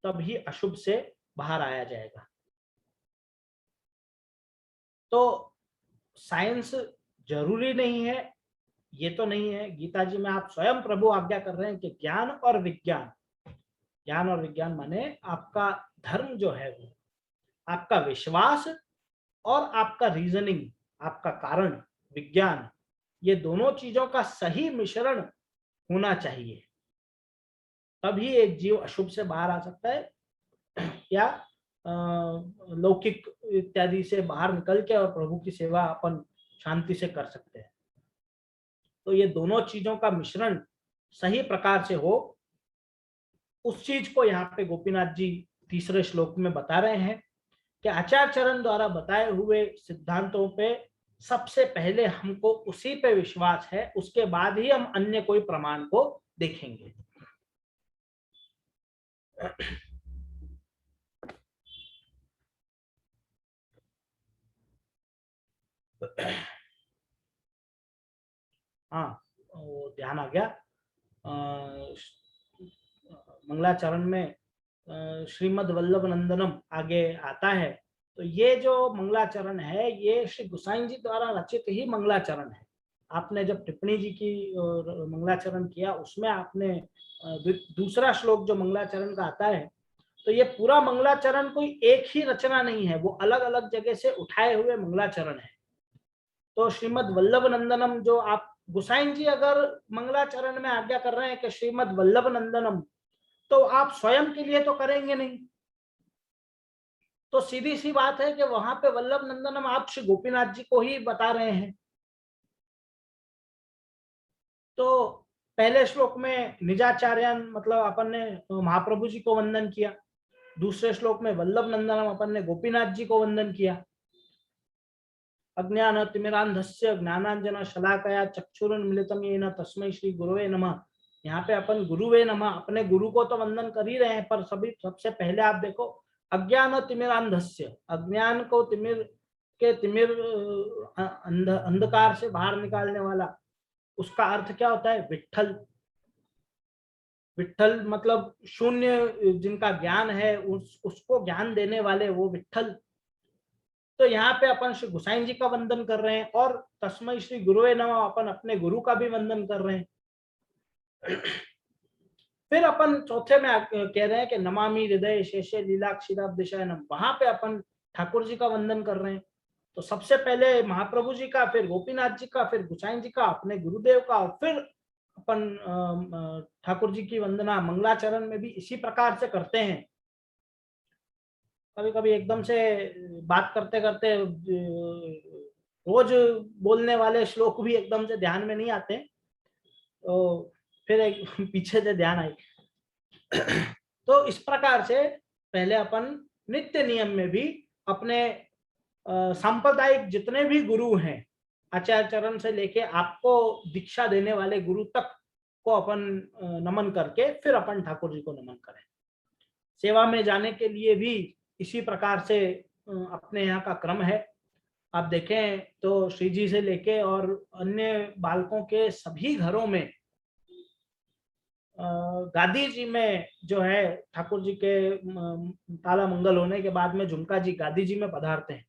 तब ही अशुभ से बाहर आया जाएगा। तो साइंस जरूरी नहीं है, ये तो नहीं है। गीता जी में आप स्वयं प्रभु आज्ञा कर रहे हैं कि ज्ञान और विज्ञान, ज्ञान और विज्ञान माने आपका धर्म जो है, वो आपका विश्वास और आपका रीजनिंग, आपका कारण विज्ञान, ये दोनों चीजों का सही मिश्रण होना चाहिए, तभी एक जीव अशुभ से बाहर आ सकता है, या लौकिक इत्यादि से बाहर निकल के और प्रभु की सेवा अपन शांति से कर सकते हैं। तो ये दोनों चीजों का मिश्रण सही प्रकार से हो, उस चीज को यहाँ पे गोपीनाथ जी तीसरे श्लोक में बता रहे हैं कि आचार्य चरण द्वारा बताए हुए सिद्धांतों पे सबसे पहले हमको उसी पे विश्वास है, उसके बाद ही हम अन्य कोई प्रमाण को देखेंगे। हाँ, वो ध्यान आ गया। मंगलाचरण में श्रीमद वल्लभ नंदनम आगे आता है। तो ये जो मंगलाचरण है, ये श्री गोसाई जी द्वारा रचित ही मंगलाचरण है। आपने जब टिप्पणी जी की मंगलाचरण किया, उसमें आपने दूसरा श्लोक जो मंगलाचरण का आता है, तो ये पूरा मंगलाचरण कोई एक ही रचना नहीं है, वो अलग अलग जगह से उठाए हुए मंगलाचरण है। तो श्रीमद वल्लभ नंदनम जो आप गोसाई जी अगर मंगलाचरण में आज्ञा कर रहे हैं कि श्रीमद वल्लभ नंदनम, तो आप स्वयं के लिए तो करेंगे नहीं। तो सीधी सी बात है कि वहां पे वल्लभ नंदनम आप श्री गोपीनाथ जी को ही बता रहे हैं। तो पहले श्लोक में निजाचार्यन मतलब अपन ने महाप्रभु जी को वंदन किया, दूसरे श्लोक में वल्लभ नंदनम अपन ने गोपीनाथ जी को वंदन किया। अज्ञान तिमिरांधस्य ज्ञानांजन शलाकया चक्षुरुन्मिलितं येन तस्मै श्री गुरुवे नमः। यहाँ पे अपन गुरुवे नमः, अपने गुरु को तो वंदन कर ही रहे हैं, पर सबसे पहले आप देखो अज्ञान तिमिरांधस्य, अज्ञान को तिमिर अंधकार से बाहर निकालने वाला, उसका अर्थ क्या होता है? विट्ठल। विट्ठल मतलब शून्य जिनका ज्ञान है, उसको ज्ञान देने वाले वो विट्ठल। तो यहाँ पे अपन श्री गोसाई जी का वंदन कर रहे हैं, और तस्मै श्री गुरुवे नमः अपन अपने गुरु का भी वंदन कर रहे हैं। फिर अपन चौथे में कह रहे हैं कि नमामि हृदय शेषे लीलाक्षीराब्दिशयनम, वहां पे अपन ठाकुर जी का वंदन कर रहे हैं। तो सबसे पहले महाप्रभु जी का, फिर गोपीनाथ जी का, फिर गोसाई जी का, अपने गुरुदेव का, और फिर अपन ठाकुर जी की वंदना मंगलाचरण में भी इसी प्रकार से करते हैं। कभी कभी एकदम से बात करते करते रोज बोलने वाले श्लोक भी एकदम से ध्यान में नहीं आते, तो फिर एक पीछे से ध्यान आई। तो इस प्रकार से पहले अपन नित्य नियम में भी अपने सांप्रदायिक जितने भी गुरु हैं, आचार्य चरण से लेके आपको दीक्षा देने वाले गुरु तक को अपन नमन करके फिर अपन ठाकुर जी को नमन करें। सेवा में जाने के लिए भी इसी प्रकार से अपने यहाँ का क्रम है। आप देखें तो श्री जी से लेके और अन्य बालकों के सभी घरों में गादी जी में जो है ठाकुर जी के ताला मंगल होने के बाद में झुमका जी गादी जी में पधारते हैं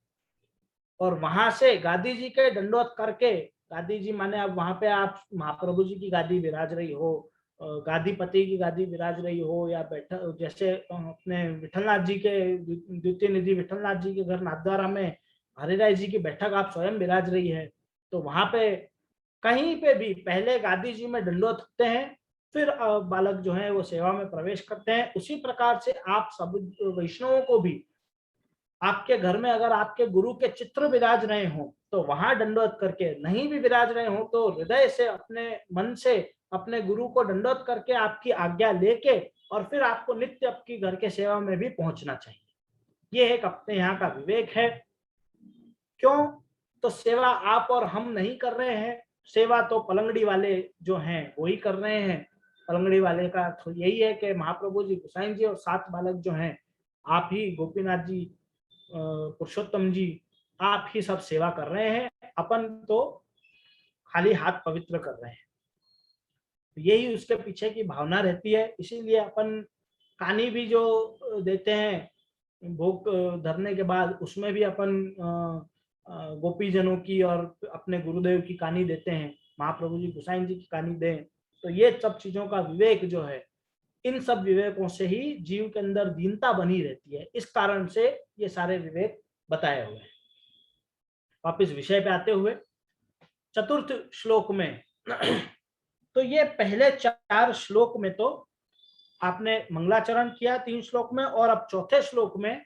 और वहां से गादी जी के दंडोत करके, गादी जी माने अब वहां पे आप महाप्रभु जी की गादी विराज रही हो, गादीपति की गादी विराज रही हो, या बैठा जैसे अपने विठलनाथ जी के द्वितीय निधि विठलनाथ जी के घर नाथद्वारा में हरिराय जी की बैठक आप स्वयं विराज रही है, तो वहां पे कहीं पे भी पहले गादी जी में दंडोत होते हैं, फिर बालक जो है वो सेवा में प्रवेश करते हैं। उसी प्रकार से आप सब वैष्णवों को भी आपके घर में अगर आपके गुरु के चित्र विराज रहे हो तो वहां दंडोत करके, नहीं भी विराज रहे हो तो हृदय से अपने मन से अपने गुरु को दंडोत करके आपकी आज्ञा लेके और फिर आपको नित्य आपकी घर के सेवा में भी पहुंचना चाहिए। ये एक अपने यहाँ का विवेक है। क्यों? तो सेवा आप और हम नहीं कर रहे हैं, सेवा तो पलंगड़ी वाले जो हैं वो ही कर रहे हैं। पलंगड़ी वाले का तो यही है कि महाप्रभु जी, गोसाई जी और 7 बालक जो हैं, आप ही गोपीनाथ जी, पुरुषोत्तम जी, आप ही सब सेवा कर रहे हैं, अपन तो खाली हाथ पवित्र कर रहे हैं। यही उसके पीछे की भावना रहती है। इसीलिए अपन कानी भी जो देते हैं भोग धरने के बाद, उसमें भी अपन गोपी जनों की और अपने गुरुदेव की कानी देते हैं, महाप्रभु जी गोसाई जी की कानी दें। तो ये सब चीजों का विवेक जो है, इन सब विवेकों से ही जीव के अंदर दीनता बनी रहती है। इस कारण से ये सारे विवेक बताए हुए हैं। वापिस विषय पे आते हुए चतुर्थ श्लोक में तो ये पहले 4 श्लोक में तो आपने मंगलाचरण किया 3 श्लोक में, और अब चौथे श्लोक में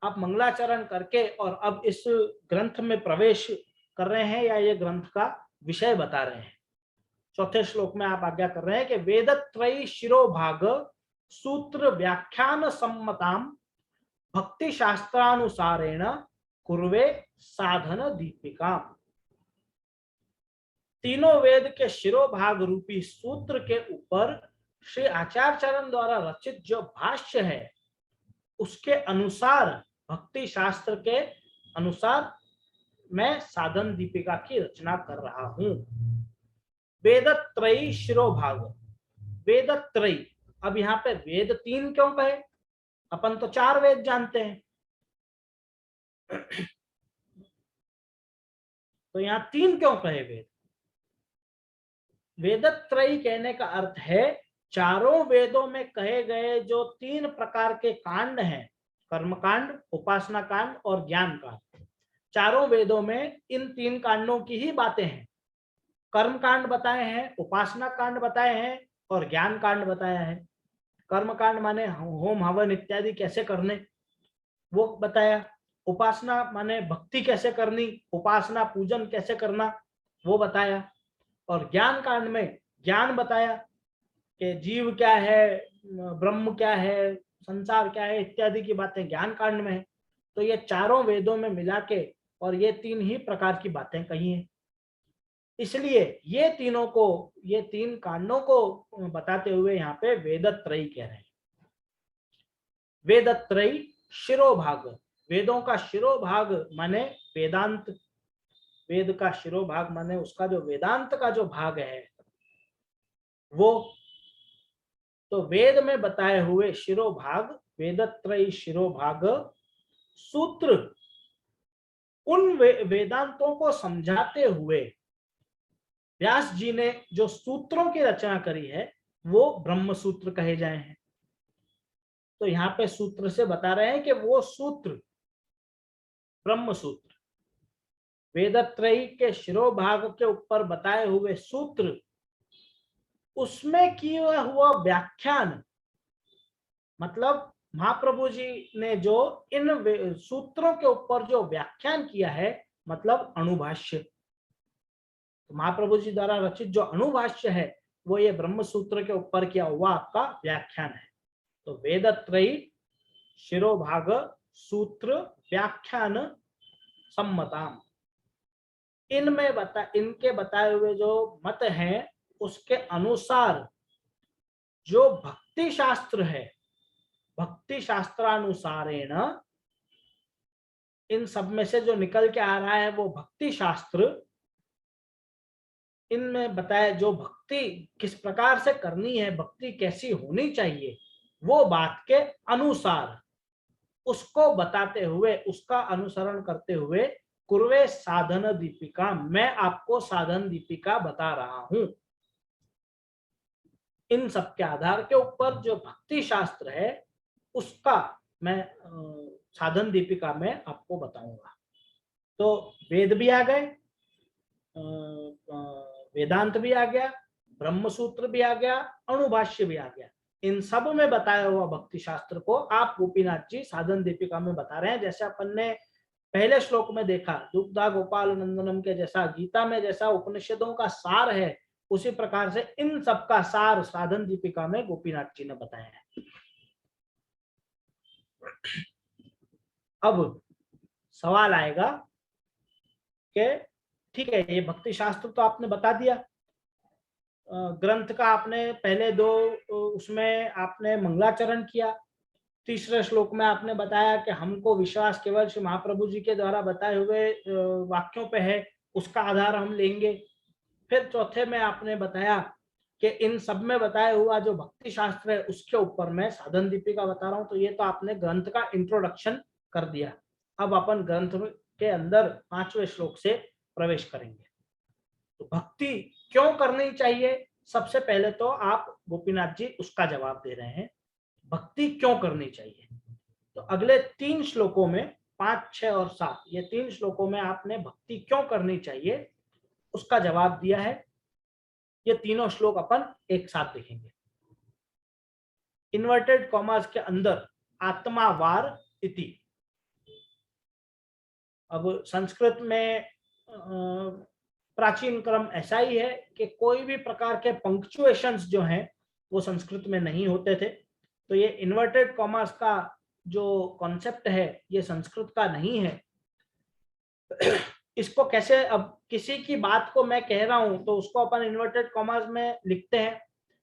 आप मंगलाचरण करके और अब इस ग्रंथ में प्रवेश कर रहे हैं, या ये ग्रंथ का विषय बता रहे हैं। चौथे श्लोक में आप आज्ञा कर रहे हैं कि वेदत्रयी शिरोभाग सूत्र व्याख्यान सम्मताम भक्ति शास्त्रानुसारेण कुर्वे साधन दीपिका। तीनों वेद के शिरोभाग रूपी सूत्र के ऊपर श्री आचार्य चरण द्वारा रचित जो भाष्य है, उसके अनुसार, भक्ति शास्त्र के अनुसार मैं साधन दीपिका की रचना कर रहा हूं। वेदत्रयी शिरोभाग, वेदत्रयी, अब यहाँ पे वेद 3 क्यों कहे? अपन तो 4 वेद जानते हैं, तो यहाँ 3 क्यों कहे वेद? वेदत्रयी कहने का अर्थ है चारों वेदों में कहे गए जो 3 प्रकार के कांड हैं, कर्मकांड, उपासना कांड और ज्ञान कांड, चारों वेदों में इन 3 कांडों की ही बातें हैं। कर्म कांड बताए हैं, उपासना कांड बताए हैं और ज्ञान कांड बताया है। कर्म कांड माने होम हवन इत्यादि कैसे करने, वो बताया। उपासना माने भक्ति कैसे करनी, उपासना पूजन कैसे करना, वो बताया। और ज्ञान कांड में ज्ञान बताया कि जीव क्या है, ब्रह्म क्या है, संसार क्या है इत्यादि की बातें ज्ञान कांड में है। तो ये चारों वेदों में मिला के और ये 3 ही प्रकार की बातें कही हैं। इसलिए ये तीनों को, ये 3 कांडों को बताते हुए यहाँ पे वेदत्रयी कह रहे हैं। वेदत्रयी शिरोभाग, वेदों का शिरोभाग माने वेदांत, वेद का शिरोभाग माने उसका जो वेदांत का जो भाग है वो, तो वेद में बताए हुए शिरोभाग, वेदत्रयी शिरोभाग सूत्र, उन वेदांतों को समझाते हुए व्यास जी ने जो सूत्रों की रचना करी है वो ब्रह्म सूत्र कहे जाए हैं। तो यहाँ पे सूत्र से बता रहे हैं कि वो सूत्र ब्रह्म सूत्र, वेदत्रयी के शिरोभाग के ऊपर बताए हुए सूत्र, उसमें किया हुआ व्याख्यान, मतलब महाप्रभु जी ने जो इन सूत्रों के ऊपर जो व्याख्यान किया है, मतलब अणुभाष्य, तो महाप्रभु जी द्वारा रचित जो अणुभाष्य है वो ये ब्रह्म सूत्र के ऊपर किया हुआ आपका व्याख्यान है। तो वेदत्रयी शिरोभाग सूत्र व्याख्यान सम्मताम, इनके बताए हुए जो मत हैं उसके अनुसार जो भक्ति शास्त्र है, भक्ति शास्त्रानुसारेण, इन सब में से जो निकल के आ रहा है वो भक्ति शास्त्र, इनमें बताया जो भक्ति किस प्रकार से करनी है, भक्ति कैसी होनी चाहिए, वो बात के अनुसार उसको बताते हुए, उसका अनुसरण करते हुए कुर्वे साधन दीपिका, मैं आपको साधन दीपिका बता रहा हूं। इन सब के आधार के ऊपर जो भक्ति शास्त्र है उसका मैं साधन दीपिका में आपको बताऊंगा। तो वेद भी आ गए, वेदांत भी आ गया, ब्रह्म सूत्र भी आ गया, अणुभाष्य भी आ गया। इन सब में बताया हुआ भक्ति शास्त्र को आप गोपीनाथ जी साधन दीपिका में बता रहे हैं। जैसे अपन ने पहले श्लोक में देखा, दुग्धा गोपाल नंदनम के जैसा गीता में जैसा उपनिषदों का सार है, उसी प्रकार से इन सब का सार साधन दीपिका में गोपीनाथ जी ने बताया है। अब सवाल आएगा कि ठीक है, ये भक्ति शास्त्र तो आपने बता दिया, ग्रंथ का आपने पहले दो उसमें आपने मंगलाचरण किया, तीसरे श्लोक में आपने बताया कि हमको विश्वास केवल श्री महाप्रभु जी के द्वारा बताए हुए वाक्यों पे है, उसका आधार हम लेंगे। फिर चौथे में आपने बताया कि इन सब में बताया हुआ जो भक्ति शास्त्र है उसके ऊपर मैं साधन दीपिका बता रहा हूं। तो ये तो आपने ग्रंथ का इंट्रोडक्शन कर दिया। अब अपन ग्रंथ के अंदर 5वें श्लोक से प्रवेश करेंगे। तो भक्ति क्यों करनी चाहिए, सबसे पहले तो आप गोपीनाथ जी उसका जवाब दे रहे हैं, भक्ति क्यों करनी चाहिए। तो अगले 3 श्लोकों में 5, 6 और 7, ये 3 श्लोकों में आपने भक्ति क्यों करनी चाहिए उसका जवाब दिया है। ये तीनों श्लोक अपन एक साथ देखेंगे। इन्वर्टेड कॉमास के अंदर आत्मावार इति, अब संस्कृत में प्राचीन क्रम ऐसा ही है कि कोई भी प्रकार के पंक्चुएशंस जो हैं वो संस्कृत में नहीं होते थे। तो ये इन्वर्टेड कॉमास का जो कॉन्सेप्ट है ये संस्कृत का नहीं है। इसको कैसे, अब किसी की बात को मैं कह रहा हूं तो उसको अपन इन्वर्टेड कॉमास में लिखते हैं,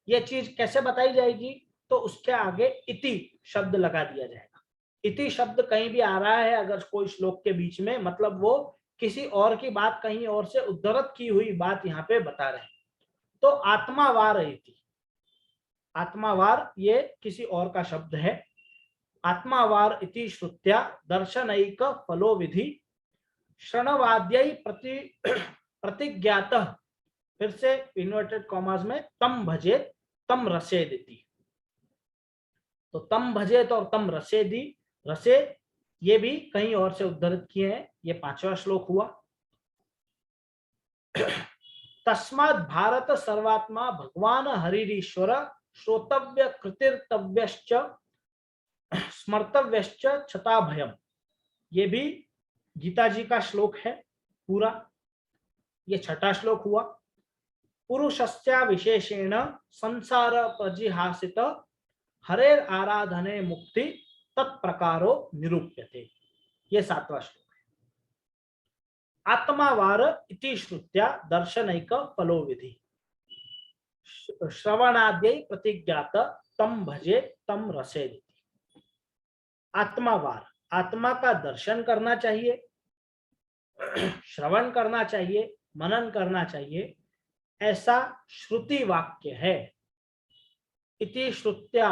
ये चीज कैसे बताई जाएगी, तो उसके आगे इति शब्द लगा दिया जाएगा। इति शब्द कहीं भी आ रहा है अगर कोई श्लोक के बीच में, मतलब वो किसी और की बात कहीं और से उद्धृत की हुई बात यहाँ पे बता रहे हैं। तो आत्मावार इति, आत्मावार ये किसी और का शब्द है। आत्मावार इति श्रुत्या दर्शनैक फलो विधि श्रणवाद्यै प्रतिज्ञात, फिर से इन्वर्टेड कॉमास में तम भजेत तम रसेद इति। तो तम भजेत और तम रसेदी, रसे ये भी कहीं और से उद्धृत किए हैं। ये 5वां श्लोक हुआ। तस्मात् भारत सर्वात्मा भगवान हरिरीश्वर श्रोतव्य कृतिर्तव्यश्च स्मर्तव्यश्च छता भयम, ये भी गीता जी का श्लोक है पूरा। ये 6ठा श्लोक हुआ। पुरुषस्य विशेषेण संसार परिहासित हरेर आराधने मुक्ति तत्प्रकारो निरूप्यते, ये 7वां श्लोक है। आत्मावार इति श्रुत्या दर्शनैक फलो विधि श्रवणाद्यै प्रतिज्ञात तम भजे तम रसेद। आत्मावार, आत्मा का दर्शन करना चाहिए, श्रवण करना चाहिए, मनन करना चाहिए, ऐसा श्रुति वाक्य है। इति श्रुत्या,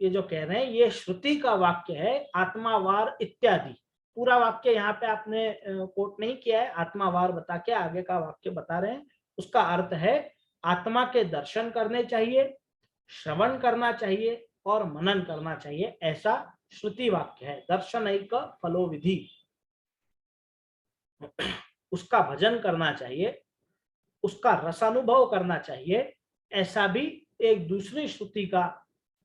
ये जो कह रहे हैं ये श्रुति का वाक्य है। आत्मावार इत्यादि, पूरा वाक्य यहाँ पे आपने कोट नहीं किया है, आत्मावार बता के आगे का वाक्य बता रहे हैं। उसका अर्थ है आत्मा के दर्शन करने चाहिए, श्रवण करना चाहिए और मनन करना चाहिए, ऐसा श्रुति वाक्य है। दर्शनैक फलो विधि, उसका भजन करना चाहिए, उसका रसानुभव करना चाहिए, ऐसा भी एक दूसरी श्रुति का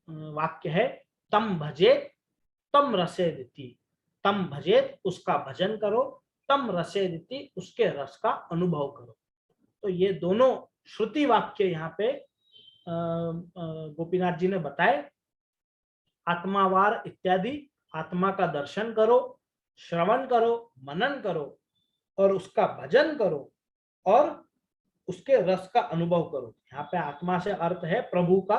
वाक्य है। तम भजेत तम रसेदिति, तम भजेत उसका भजन करो, तम रसेदिति उसके रस का अनुभव करो। तो ये दोनों श्रुति वाक्य यहाँ पे गोपीनाथ जी ने बताए। आत्मावार इत्यादि। आत्मा का दर्शन करो, श्रवण करो, मनन करो और उसका भजन करो और उसके रस का अनुभव करो। यहाँ पे आत्मा से अर्थ है प्रभु का,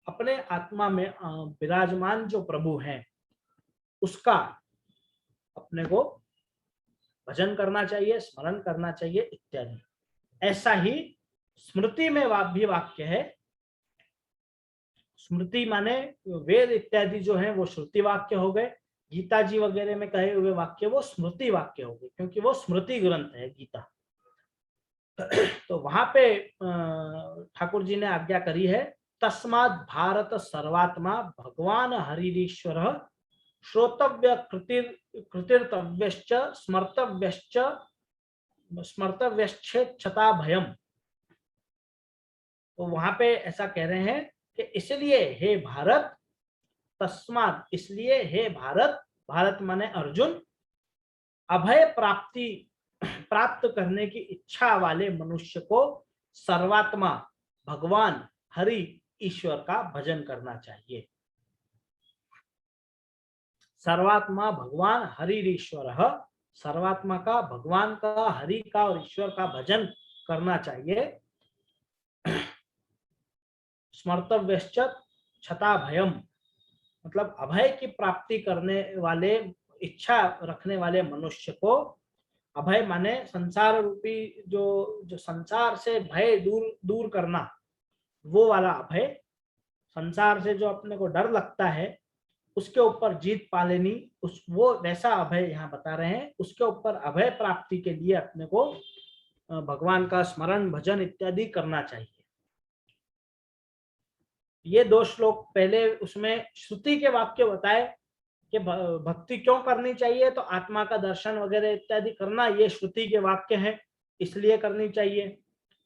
अपने आत्मा में विराजमान जो प्रभु हैं उसका अपने को भजन करना चाहिए, स्मरण करना चाहिए इत्यादि। ऐसा ही स्मृति में भी वाक्य है। स्मृति माने वेद इत्यादि जो है वो श्रुति वाक्य हो गए, गीता जी वगैरह में कहे हुए वाक्य वो स्मृति वाक्य हो गए, क्योंकि वो स्मृति ग्रंथ है गीता। तो वहां पे ठाकुर जी ने आज्ञा करी है, तस्मात् भारत सर्वात्मा भगवान हरिरीश्वर श्रोतव्य कृतिर्तव्यश्च स्मर्तव्यश्च स्मर्तव्यश्चेच्छता भयम। तो वहां पे ऐसा कह रहे हैं कि इसलिए हे भारत, तस्मात् इसलिए हे भारत, भारत माने अर्जुन, अभय प्राप्त करने की इच्छा वाले मनुष्य को सर्वात्मा भगवान हरि ईश्वर का भजन करना चाहिए। सर्वात्मा भगवान हरि ईश्वर, सर्वात्मा का, भगवान का, हरि का और ईश्वर का भजन करना चाहिए। स्मर्तव्यश्च छता भयम, मतलब अभय की प्राप्ति करने वाले, इच्छा रखने वाले मनुष्य को, अभय माने संसार रूपी जो संसार से भय दूर करना, वो वाला अभय, संसार से जो अपने को डर लगता है उसके ऊपर जीत पा लेनी, वो वैसा अभय यहाँ बता रहे हैं। उसके ऊपर अभय प्राप्ति के लिए अपने को भगवान का स्मरण भजन इत्यादि करना चाहिए। ये 2 श्लोक पहले उसमें श्रुति के वाक्य बताए कि भक्ति क्यों करनी चाहिए, तो आत्मा का दर्शन वगैरह इत्यादि करना ये श्रुति के वाक्य है, इसलिए करनी चाहिए।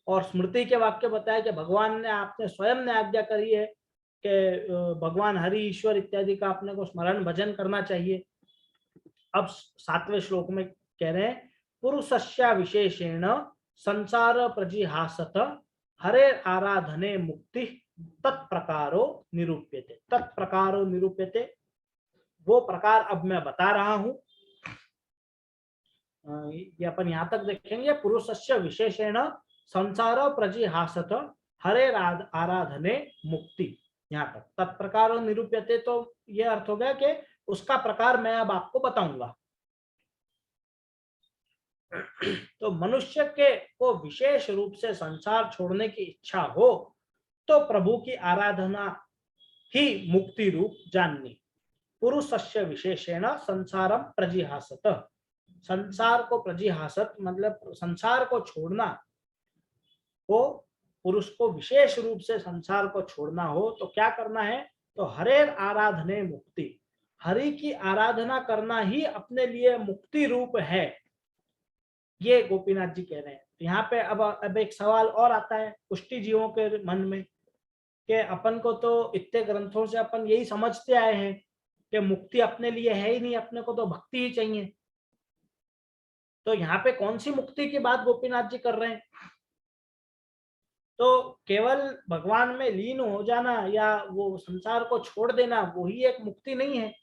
और स्मृति के वाक्य बताया कि भगवान ने, आपने स्वयं ने आज्ञा करी है कि भगवान हरि ईश्वर इत्यादि का अपने को स्मरण भजन करना चाहिए। अब 7वें श्लोक में कह रहे हैं, पुरुषस्य विशेषेण संसार प्रजिहासत हरे आराधने मुक्ति तत्प्रकारो निरूप्यते। तत्प्रकारो निरूप्यते, वो प्रकार अब मैं बता रहा हूं। ये अपन यहां तक देखेंगे, पुरुषस्य विशेषेण संसार प्रजिहासत हरे आराधने मुक्ति, यहाँ तक तत्प्रकारो निरूप्यते। तो ये अर्थ हो गया कि उसका प्रकार मैं अब आपको बताऊंगा। तो मनुष्य के को विशेष रूप से संसार छोड़ने की इच्छा हो तो प्रभु की आराधना ही मुक्ति रूप जाननी। पुरुषस्य विशेषेण संसारम प्रजिहासत, संसार को प्रजिहासत मतलब संसार को छोड़ना हो, पुरुष को विशेष रूप से संसार को छोड़ना हो तो क्या करना है, तो हरे आराधने मुक्ति, हरि की आराधना करना ही अपने लिए मुक्ति रूप है, ये गोपीनाथ जी कह रहे हैं। यहाँ पे अब एक सवाल और आता है पुष्टि जीवों के मन में कि अपन को तो इतने ग्रंथों से अपन यही समझते आए हैं कि मुक्ति अपने लिए है ही नहीं, अपने को तो भक्ति ही चाहिए। तो यहाँ पे कौन सी मुक्ति की बात गोपीनाथ जी कर रहे हैं? तो केवल भगवान में लीन हो जाना या वो संसार को छोड़ देना वो ही एक मुक्ति नहीं है।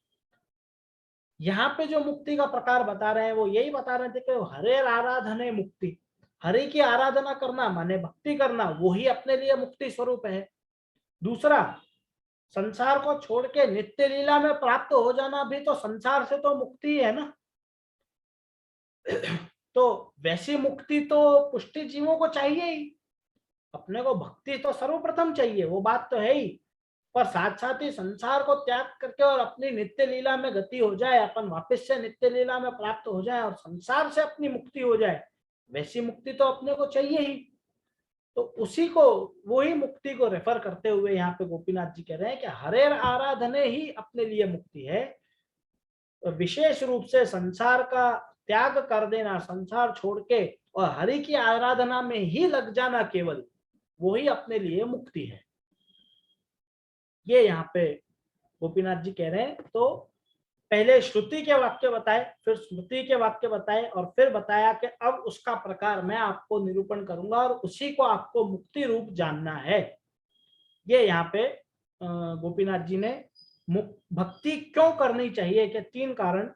यहाँ पे जो मुक्ति का प्रकार बता रहे हैं वो यही बता रहे थे कि हरे आराधने मुक्ति, हरि की आराधना करना माने भक्ति करना, वो ही अपने लिए मुक्ति स्वरूप है। दूसरा, संसार को छोड़ के नित्य लीला में प्राप्त हो जाना भी तो संसार से तो मुक्ति है ना। तो वैसी मुक्ति तो पुष्टि जीवों को चाहिए ही, अपने को भक्ति तो सर्वप्रथम चाहिए, वो बात तो है ही, पर साथ साथ ही संसार को त्याग करके और अपनी नित्य लीला में गति हो जाए, अपन वापस से नित्य लीला में प्राप्त हो जाए और संसार से अपनी मुक्ति हो जाए, वैसी मुक्ति तो अपने को चाहिए ही। तो उसी को, वही मुक्ति को रेफर करते हुए यहाँ पे गोपीनाथ जी कह रहे हैं कि हरे आराधने ही अपने लिए मुक्ति है। विशेष रूप से संसार का त्याग कर देना, संसार छोड़ के और हरि की आराधना में ही लग जाना केवल, वो ही अपने लिए मुक्ति है। ये यहाँ पे गोपीनाथ जी कह रहे हैं। तो पहले श्रुति के वाक्य बताए, फिर स्मृति के वाक्य बताए और फिर बताया कि अब उसका प्रकार मैं आपको निरूपण करूंगा और उसी को आपको मुक्ति रूप जानना है। ये यहाँ पे गोपीनाथ जी ने भक्ति क्यों करनी चाहिए के 3 कारण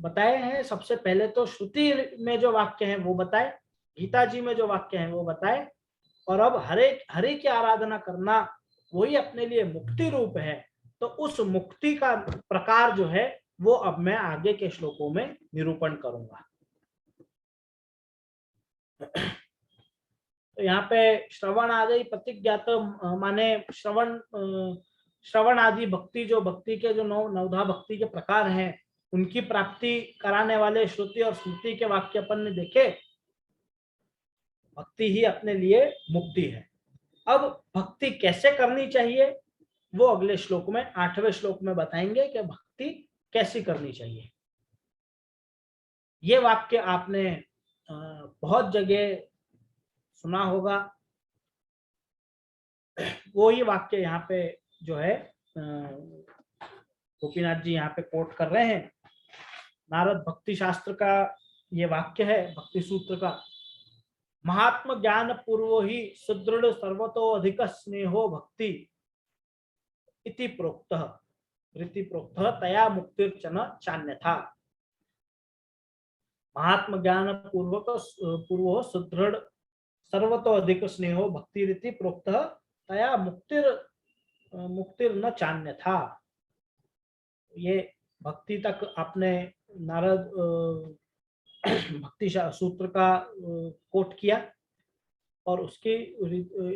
बताए हैं। सबसे पहले तो श्रुति में जो वाक्य हैं वो बताए, गीता जी में जो वाक्य हैं वो बताए, और अब हरे की आराधना करना वही अपने लिए मुक्ति रूप है। तो उस मुक्ति का प्रकार जो है वो अब मैं आगे के श्लोकों में निरूपण करूंगा। तो यहाँ पे श्रवण आदि प्रतिज्ञात माने श्रवण आदि भक्ति, जो भक्ति के जो नवधा भक्ति के प्रकार हैं उनकी प्राप्ति कराने वाले श्रुति और स्मृति के वाक्य अपन ने देखे। भक्ति ही अपने लिए मुक्ति है। अब भक्ति कैसे करनी चाहिए वो अगले श्लोक में 8वें श्लोक में बताएंगे कि भक्ति कैसी करनी चाहिए। ये वाक्य आपने बहुत जगह सुना होगा। वो ही वाक्य यहाँ पे जो है गोपीनाथ जी यहाँ पे कोट कर रहे हैं। नारद भक्ति शास्त्र का ये वाक्य है, भक्ति सूत्र का। महात्म ज्ञान पूर्वो ही सुदृढ़ सर्वतो अधिक स्नेहो भक्ति इति प्रोक्तः तया मुक्तिर्चन चान्यथा। महात्म ज्ञान पूर्वो सुदृढ़ सर्वतो अधिक स्नेहो भक्ति रीति प्रोक्तः तया मुक्तिर न चान्यथा। ये भक्ति तक आपने नारद भक्ति सूत्र का कोट किया, और उसकी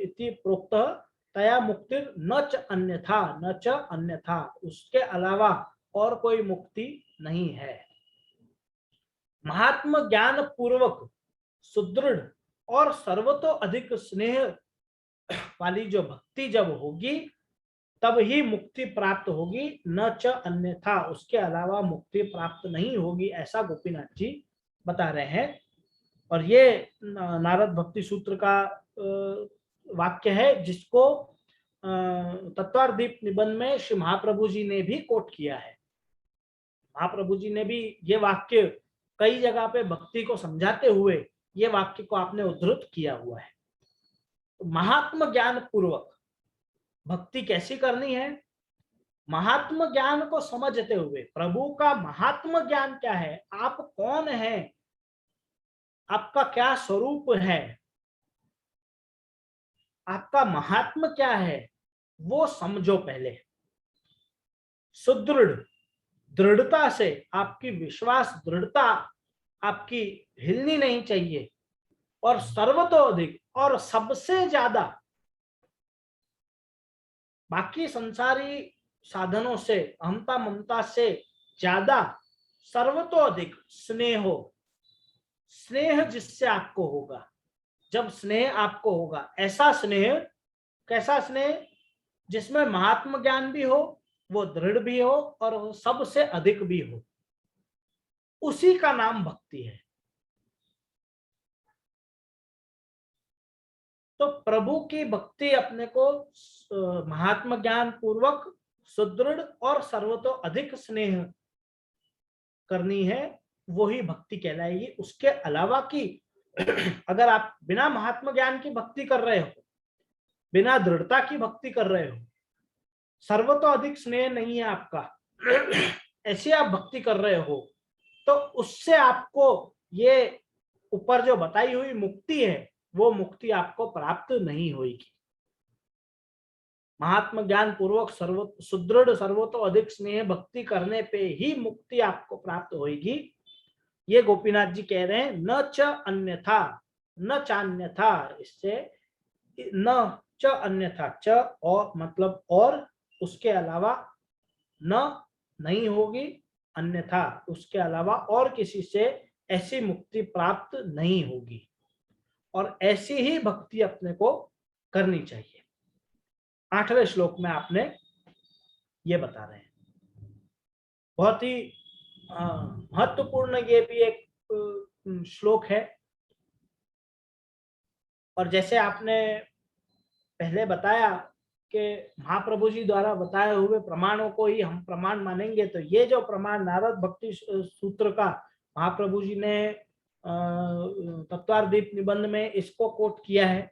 इति प्रोक्तः तया मुक्तिर न च अन्यथा, उसके अलावा और कोई मुक्ति नहीं है। महात्म ज्ञान पूर्वक सुदृढ़ और सर्वतो अधिक स्नेह वाली जो भक्ति जब होगी तब ही मुक्ति प्राप्त होगी, न च अन्यथा, उसके अलावा मुक्ति प्राप्त नहीं होगी, ऐसा गोपीनाथ जी बता रहे हैं। और ये नारद भक्ति सूत्र का वाक्य है, जिसको तत्वार्दीप निबंध में श्री महाप्रभु जी ने भी कोट किया है। महाप्रभु जी ने भी ये वाक्य कई जगह पे भक्ति को समझाते हुए ये वाक्य को आपने उद्धृत किया हुआ है। तो महात्म ज्ञान पूर्वक भक्ति कैसी करनी है? महात्म ज्ञान को समझते हुए, प्रभु का महात्म ज्ञान क्या है, आप कौन है, आपका क्या स्वरूप है, आपका महात्म क्या है, वो समझो पहले। सुदृढ़, दृढ़ता से, आपकी विश्वास दृढ़ता आपकी हिलनी नहीं चाहिए, और सर्वतोधिक, और सबसे ज्यादा, बाकी संसारी साधनों से, अहंता ममता से ज्यादा सर्वतोधिक स्नेहो, स्नेह जिससे आपको होगा, जब स्नेह आपको होगा, ऐसा स्नेह, कैसा स्नेह? जिसमें महात्म ज्ञान भी हो, वो दृढ़ भी हो, और सबसे अधिक भी हो, उसी का नाम भक्ति है। तो प्रभु की भक्ति अपने को महात्म ज्ञान पूर्वक सुदृढ़ और सर्वतो अधिक स्नेह करनी है, वही भक्ति कहलाएगी। उसके अलावा की अगर आप बिना महात्म ज्ञान की भक्ति कर रहे हो, बिना दृढ़ता की भक्ति कर रहे हो, सर्वतो अधिक स्नेह नहीं है आपका, ऐसी आप भक्ति कर रहे हो, तो उससे आपको ये ऊपर जो बताई हुई मुक्ति है, वो मुक्ति आपको प्राप्त नहीं होगी। महात्म ज्ञान पूर्वक सुदृढ़ सर्वतो अधिक स्नेह भक्ति करने पे ही मुक्ति आपको प्राप्त होगी। ये गोपीनाथ जी कह रहे हैं, न च अन्यथा, न चान्यथा, इससे न च अन्यथा, च और मतलब और, उसके अलावा, न नहीं होगी, अन्यथा उसके अलावा और किसी से ऐसी मुक्ति प्राप्त नहीं होगी, और ऐसी ही भक्ति अपने को करनी चाहिए। 8वें श्लोक में आपने ये बता रहे हैं। बहुत ही महत्वपूर्ण ये भी एक श्लोक है, और जैसे आपने पहले बताया कि महाप्रभु जी द्वारा बताए हुए प्रमाणों को ही हम प्रमाण मानेंगे, तो ये जो प्रमाण नारद भक्ति सूत्र का महाप्रभु जी ने तत्वार्दीप निबंध में इसको कोट किया है,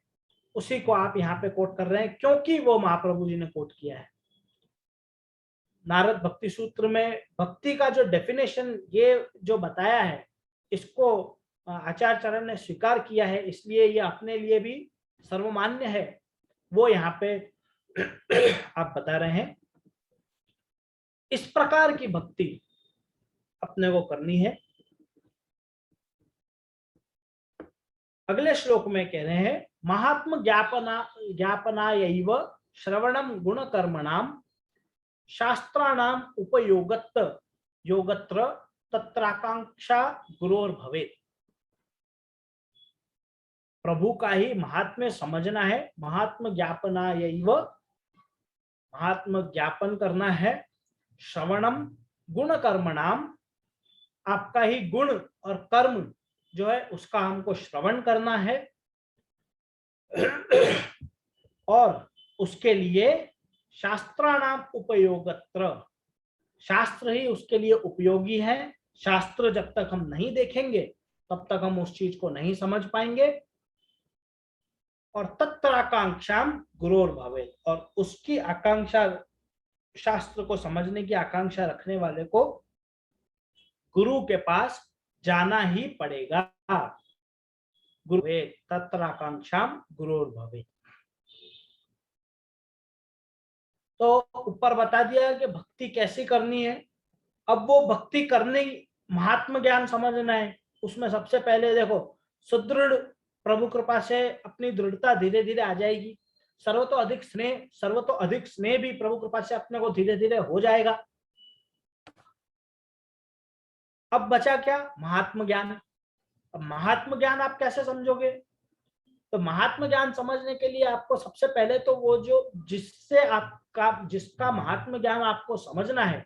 उसी को आप यहाँ पे कोट कर रहे हैं, क्योंकि वो महाप्रभु जी ने कोट किया है। नारद भक्ति सूत्र में भक्ति का जो डेफिनेशन ये जो बताया है, इसको आचार्य चरण ने स्वीकार किया है, इसलिए ये अपने लिए भी सर्वमान्य है। वो यहाँ पे आप बता रहे हैं। इस प्रकार की भक्ति अपने को करनी है। अगले श्लोक में कह रहे हैं, महात्म ज्ञापनायैव श्रवणम गुण कर्मणाम शास्त्राणाम योगत्र तत्राकांक्षा गुरोर भवेत्। प्रभु का ही महात्म्य समझना है। महात्म ज्ञापनायैव, महात्म ज्ञापन करना है। श्रवणम गुण कर्मणाम, आपका ही गुण और कर्म जो है उसका हमको श्रवण करना है, और उसके लिए शास्त्राणाम उपयोगत्र, शास्त्र ही उसके लिए उपयोगी है। शास्त्र जब तक हम नहीं देखेंगे तब तक हम उस चीज को नहीं समझ पाएंगे। और तत्राकांक्षाम गुरोर भवेत्, और उसकी आकांक्षा, शास्त्र को समझने की आकांक्षा रखने वाले को गुरु के पास जाना ही पड़ेगा। गुरु तत्राकांक्षाम गुरोर भवेत्। तो ऊपर बता दिया कि भक्ति कैसी करनी है। अब वो भक्ति करने, महात्म ज्ञान समझना है। उसमें सबसे पहले देखो, सुदृढ़ प्रभु कृपा से अपनी दृढ़ता धीरे धीरे आ जाएगी। सर्वतो अधिक स्नेह भी प्रभु कृपा से अपने को धीरे धीरे हो जाएगा। अब बचा क्या? महात्म ज्ञान। अब महात्म ज्ञान आप कैसे समझोगे? तो महात्म ज्ञान समझने के लिए आपको सबसे पहले तो वो जो जिसका महात्म ज्ञान आपको समझना है,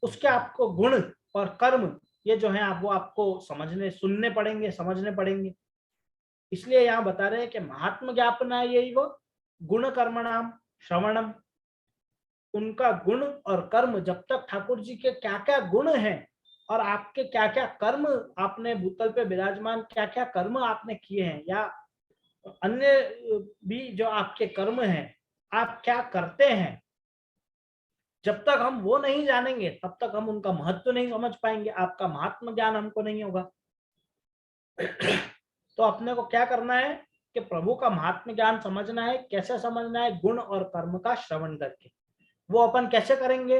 उसके आपको गुण और कर्म ये जो है वो आपको सुनने पड़ेंगे, समझने पड़ेंगे। इसलिए यहाँ बता रहे हैं कि महात्म ज्ञापना यही वो गुण कर्मणाम श्रवणम। उनका गुण और कर्म, जब तक ठाकुर जी के क्या क्या गुण हैं और आपके क्या क्या कर्म, आपने भूतल पे विराजमान क्या क्या कर्म आपने किए हैं, या अन्य भी जो आपके कर्म हैं, आप क्या करते हैं, जब तक हम वो नहीं जानेंगे तब तक हम उनका महत्व नहीं समझ पाएंगे। आपका महात्म ज्ञान हमको नहीं होगा। तो अपने को क्या करना है कि प्रभु का महात्म ज्ञान समझना है। कैसे समझना है? गुण और कर्म का श्रवण करके। वो अपन कैसे करेंगे?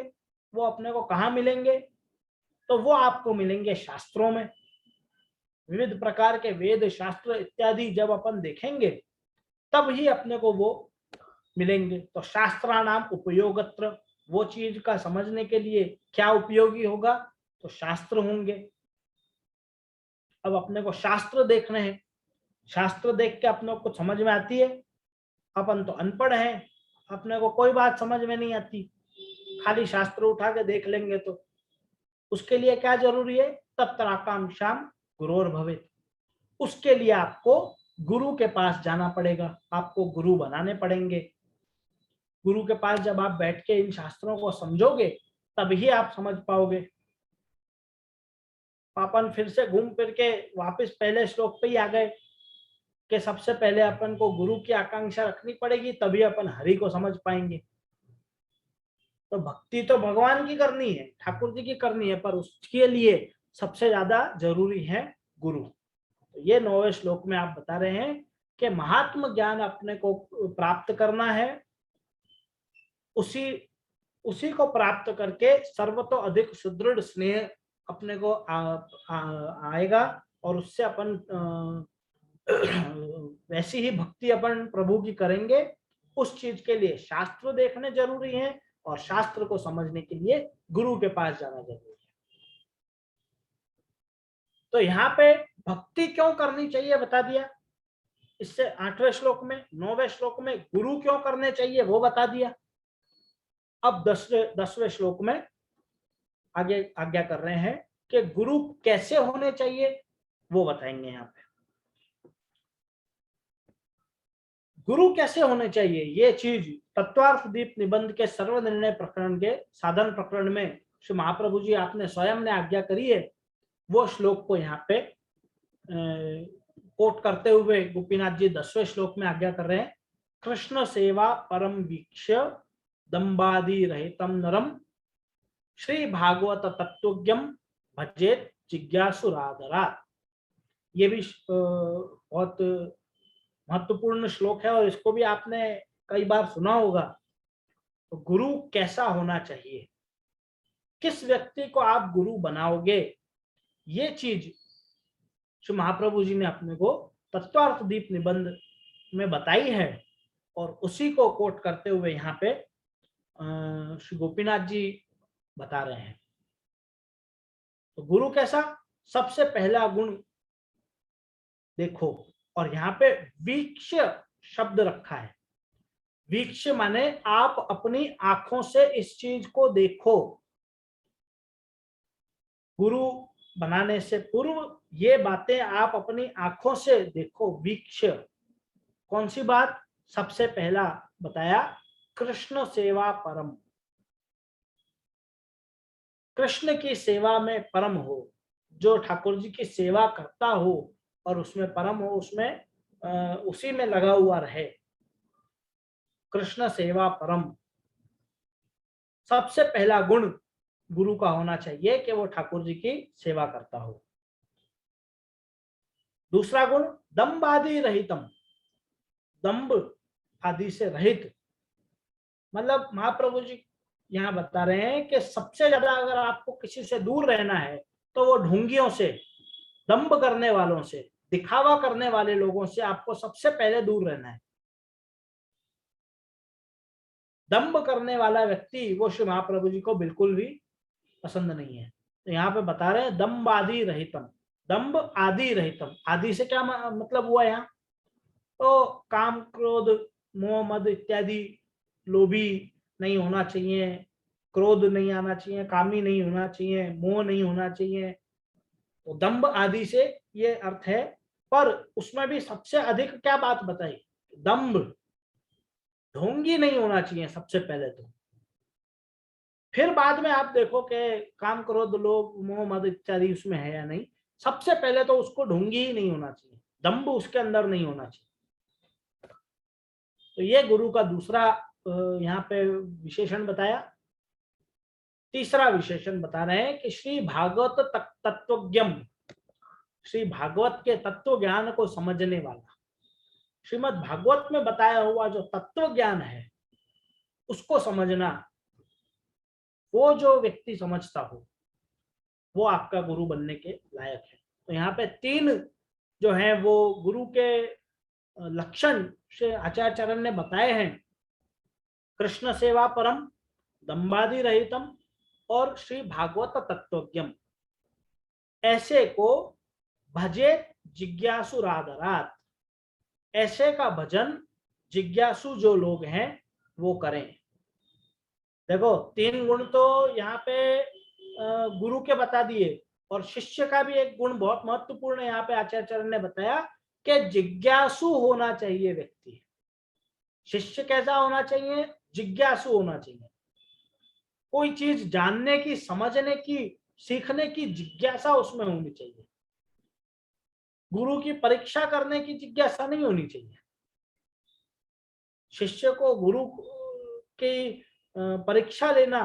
वो अपने को कहाँ मिलेंगे? तो वो आपको मिलेंगे शास्त्रों में। विविध प्रकार के वेद शास्त्र इत्यादि जब अपन देखेंगे तब ही अपने को वो मिलेंगे। तो शास्त्राणाम उपयोगत्र, वो चीज का समझने के लिए क्या उपयोगी होगा? तो शास्त्र होंगे। अब अपने को शास्त्र देखने हैं। शास्त्र देख के अपने को समझ में आती है? अपन तो अनपढ़ हैं, अपने को कोई बात समझ में नहीं आती। खाली शास्त्र उठा के देख लेंगे तो उसके लिए क्या जरूरी है? तत्राकांक्षाम गुरोर भवेत्। उसके लिए आपको गुरु के पास जाना पड़ेगा, आपको गुरु बनाने पड़ेंगे। गुरु के पास जब आप बैठ के इन शास्त्रों को समझोगे तभी आप समझ पाओगे। अपन फिर से घूम फिर के वापस पहले श्लोक पे ही आ गए कि सबसे पहले अपन को गुरु की आकांक्षा रखनी पड़ेगी, तभी अपन हरि को समझ पाएंगे। तो भक्ति तो भगवान की करनी है, ठाकुर जी की करनी है, पर उसके लिए सबसे ज्यादा जरूरी है गुरु। तो ये 9वें श्लोक में आप बता रहे हैं कि महात्म ज्ञान अपने को प्राप्त करना है। उसी को प्राप्त करके सर्वतो अधिक सुदृढ़ स्नेह अपने को आएगा, और उससे अपन वैसी ही भक्ति अपन प्रभु की करेंगे। उस चीज के लिए शास्त्र देखने जरूरी है, और शास्त्र को समझने के लिए गुरु के पास जाना जरूरी है। तो यहाँ पे भक्ति क्यों करनी चाहिए बता दिया। इससे 8वें श्लोक में, 9वें श्लोक में गुरु क्यों करने चाहिए वो बता दिया। अब 10वें श्लोक में आगे आज्ञा कर रहे हैं कि गुरु कैसे होने चाहिए वो बताएंगे। यहाँ पे गुरु कैसे होने चाहिए ये चीज तत्वार्थ दीप निबंध के सर्वनिर्णय प्रकरण के साधन प्रकरण में श्री महाप्रभु जी आपने स्वयं ने आज्ञा करी है। वो श्लोक को यहाँ पे कोट करते हुए गोपीनाथ जी 10वें श्लोक में आज्ञा कर रहे हैं। कृष्ण सेवा परम वीक्ष्य दम्बादि रहितम नरम श्री भागवत तत्वज्ञम भजेत जिज्ञासुरादरात्। ये भी बहुत महत्वपूर्ण श्लोक है और इसको भी आपने कई बार सुना होगा। तो गुरु कैसा होना चाहिए, किस व्यक्ति को आप गुरु बनाओगे, ये चीज श्री महाप्रभु जी ने अपने को तत्वार्थ दीप निबंध में बताई है और उसी को कोट करते हुए यहाँ पे श्री गोपीनाथ जी बता रहे हैं। तो गुरु कैसा, सबसे पहला गुण देखो, और यहाँ पे वीक्ष शब्द रखा है। वीक्ष माने आप अपनी आंखों से इस चीज को देखो। गुरु बनाने से पूर्व ये बातें आप अपनी आंखों से देखो। वीक्ष, कौन सी बात, सबसे पहला बताया कृष्ण सेवा परम, कृष्ण की सेवा में परम हो, जो ठाकुर जी की सेवा करता हो और उसमें परम हो, उसमें उसी में लगा हुआ रहे। कृष्ण सेवा परम, सबसे पहला गुण गुरु का होना चाहिए कि वो ठाकुर जी की सेवा करता हो। दूसरा गुण दम्भ आदि रहितम, दम्भ आदि से रहित, मतलब महाप्रभु जी यहाँ बता रहे हैं कि सबसे ज्यादा अगर आपको किसी से दूर रहना है तो वो ढोंगियों से, दम्भ करने वालों से, दिखावा करने वाले लोगों से आपको सबसे पहले दूर रहना है। दम्भ करने वाला व्यक्ति वो श्री महाप्रभु जी को बिल्कुल भी पसंद नहीं है। तो यहाँ पे बता रहे हैं दम्भ आदि रहितम, दम्भ आदि रहितम। आदि से क्या मतलब हुआ यहाँ, तो काम क्रोध मोह मद इत्यादि लोभी नहीं होना चाहिए, क्रोध नहीं आना चाहिए, कामी नहीं होना चाहिए, मोह नहीं होना चाहिए। तो दम्भ आदि से ये अर्थ है। पर उसमें भी सबसे अधिक क्या बात बताई, दम्भ, ढोंगी नहीं होना चाहिए सबसे पहले तो। फिर बाद में आप देखो कि काम क्रोध लोभ मोह मद इत्यादि उसमें है या नहीं। सबसे पहले तो उसको ढोंगी ही नहीं होना चाहिए, दम्भ उसके अंदर नहीं होना चाहिए। तो ये गुरु का दूसरा यहाँ पे विशेषण बताया। तीसरा विशेषण बता रहे हैं कि श्री भागवत तत्वज्ञम, श्री भागवत के तत्व ज्ञान को समझने वाला। श्रीमद् भागवत में बताया हुआ जो तत्व ज्ञान है उसको समझना, वो जो व्यक्ति समझता हो वो आपका गुरु बनने के लायक है। तो यहाँ पे तीन जो है वो गुरु के लक्षण से आचार्य चरण ने बताए हैं। कृष्ण सेवा परम, दम्भादि रहितम और श्री भागवत तत्वज्ञम। ऐसे को भजे जिज्ञासु राधरात, ऐसे का भजन जिज्ञासु जो लोग हैं वो करें। देखो तीन गुण तो यहाँ पे गुरु के बता दिए और शिष्य का भी एक गुण बहुत महत्वपूर्ण है यहाँ पे आचार्य चरण ने बताया कि जिज्ञासु होना चाहिए व्यक्ति। शिष्य कैसा होना चाहिए, जिज्ञासु होना चाहिए। कोई चीज जानने की, समझने की, सीखने की जिज्ञासा उसमें होनी चाहिए। गुरु की परीक्षा करने की जिज्ञासा नहीं होनी चाहिए। शिष्य को गुरु की परीक्षा लेना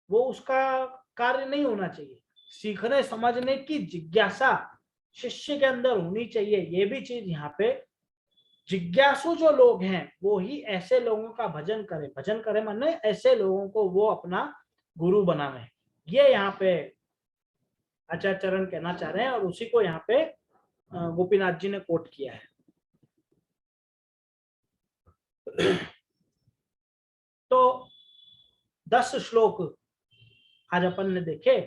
वो उसका कार्य नहीं होना चाहिए। सीखने समझने की जिज्ञासा शिष्य के अंदर होनी चाहिए। ये भी चीज यहाँ पे जिज्ञासु जो लोग हैं वो ही ऐसे लोगों का भजन करें। भजन करें माने ऐसे लोगों को वो अपना गुरु बनावे। ये यहाँ पे आचार्य चरण कहना चाह रहे हैं और उसी को यहाँ पे गोपीनाथ जी ने कोट किया है। तो 10 श्लोक आज अपन ने देखे।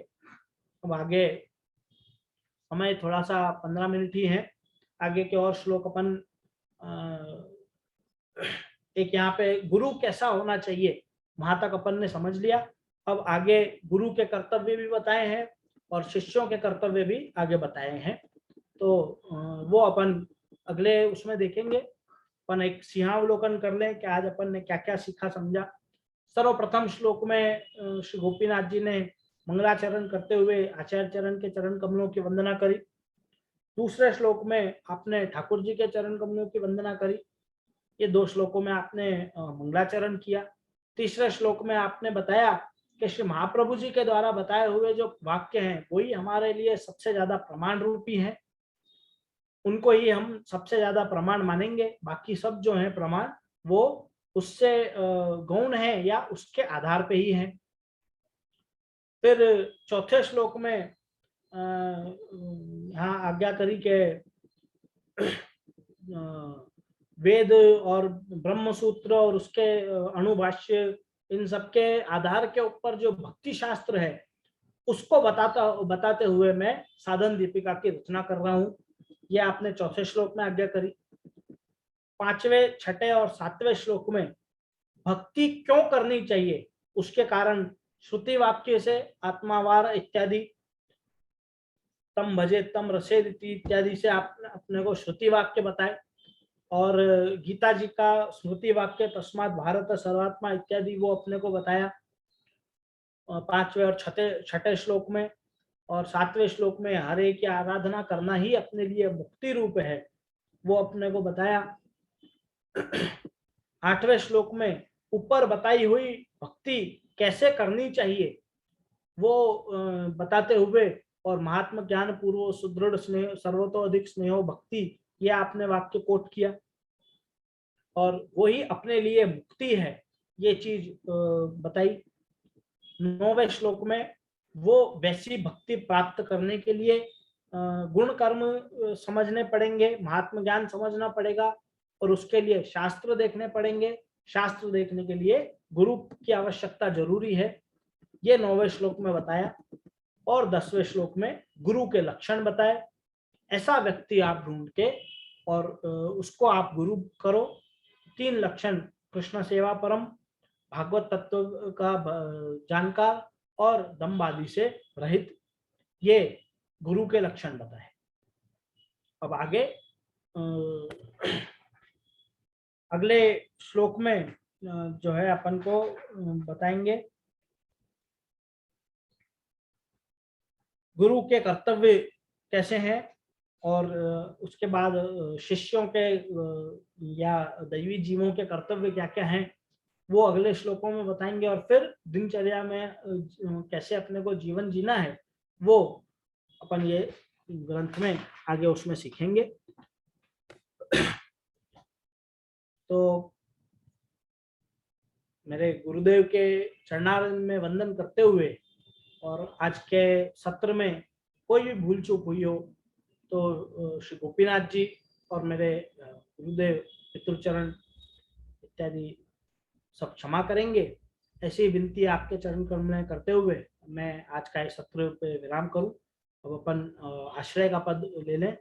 अब आगे समय थोड़ा सा 15 मिनट ही है, आगे के और श्लोक अपन एक यहाँ पे गुरु कैसा होना चाहिए वहां तक अपन ने समझ लिया। अब आगे गुरु के कर्तव्य भी बताए हैं और शिष्यों के कर्तव्य भी आगे बताए हैं। तो वो अपन अगले उसमें देखेंगे। अपन एक सिंहावलोकन कर लें कि आज अपन ने क्या क्या सीखा समझा। सर्वप्रथम श्लोक में श्री गोपीनाथ जी ने मंगलाचरण करते हुए आचार्य चरण के चरण कमलों की वंदना करी। दूसरे श्लोक में आपने ठाकुर जी के चरण कमलों की वंदना करी। ये 2 श्लोकों में आपने मंगलाचरण किया। तीसरे श्लोक में आपने बताया कि श्री महाप्रभु जी के द्वारा बताए हुए जो वाक्य हैं वही हमारे लिए सबसे ज्यादा प्रमाण रूपी हैं, उनको ही हम सबसे ज्यादा प्रमाण मानेंगे। बाकी सब जो है प्रमाण वो उससे गौण है या उसके आधार पे ही है। फिर चौथे श्लोक में यहाँ आज्ञा करी के वेद और ब्रह्म सूत्र और उसके अणुभाष्य, इन सबके आधार के ऊपर जो भक्ति शास्त्र है उसको बताते हुए मैं साधन दीपिका की रचना कर रहा हूँ। ये आपने चौथे श्लोक में आज्ञा करी। पांचवें, छठे और सातवें श्लोक में भक्ति क्यों करनी चाहिए उसके कारण श्रुति वाक्य से आत्मावार इत्यादि, तम भजे तम रसेद इत्यादि से आपने अपने को श्रुति वाक्य बताए, और गीता जी का स्मृति वाक्य तस्मात् भारत सर्वात्मा इत्यादि वो अपने को बताया पांचवें और छठे श्लोक में। और सातवें श्लोक में हरे की आराधना करना ही अपने लिए मुक्ति रूप है, वो अपने को बताया। आठवें श्लोक में ऊपर बताई हुई भक्ति कैसे करनी चाहिए वो बताते हुए, और महात्मा ज्ञान पूर्व सुदृढ़ स्नेह सर्वतो अधिक स्नेहो भक्ति, ये आपने वाक्य कोट किया, और वही अपने लिए मुक्ति है ये चीज बताई। 9वें श्लोक में वो वैसी भक्ति प्राप्त करने के लिए गुण कर्म समझने पड़ेंगे, महात्मा ज्ञान समझना पड़ेगा, और उसके लिए शास्त्र देखने पड़ेंगे। शास्त्र देखने के लिए गुरु की आवश्यकता जरूरी है, ये 9वें श्लोक में बताया। और 10वें श्लोक में गुरु के लक्षण बताए। ऐसा व्यक्ति आप ढूंढ के और उसको आप गुरु करो। 3 लक्षण, कृष्ण सेवा परम, भागवत तत्व का जानकार और दम्भ आदि से रहित, ये गुरु के लक्षण बताए। अब आगे अगले श्लोक में जो है अपन को बताएंगे गुरु के कर्तव्य कैसे हैं, और उसके बाद शिष्यों के या दैवी जीवों के कर्तव्य क्या क्या हैं वो अगले श्लोकों में बताएंगे। और फिर दिनचर्या में कैसे अपने को जीवन जीना है वो अपन ये ग्रंथ में आगे उसमें सीखेंगे। तो मेरे गुरुदेव के चरणारविंद में वंदन करते हुए, और आज के सत्र में कोई भी भूल चूक हुई हो तो श्री गोपीनाथ जी और मेरे गुरुदेव पितृचरण इत्यादि सब क्षमा करेंगे। ऐसी विनती आपके चरण कमल में करते हुए मैं आज का इस सत्र पे विराम करूं। अब अपन आश्रय का पद ले लें।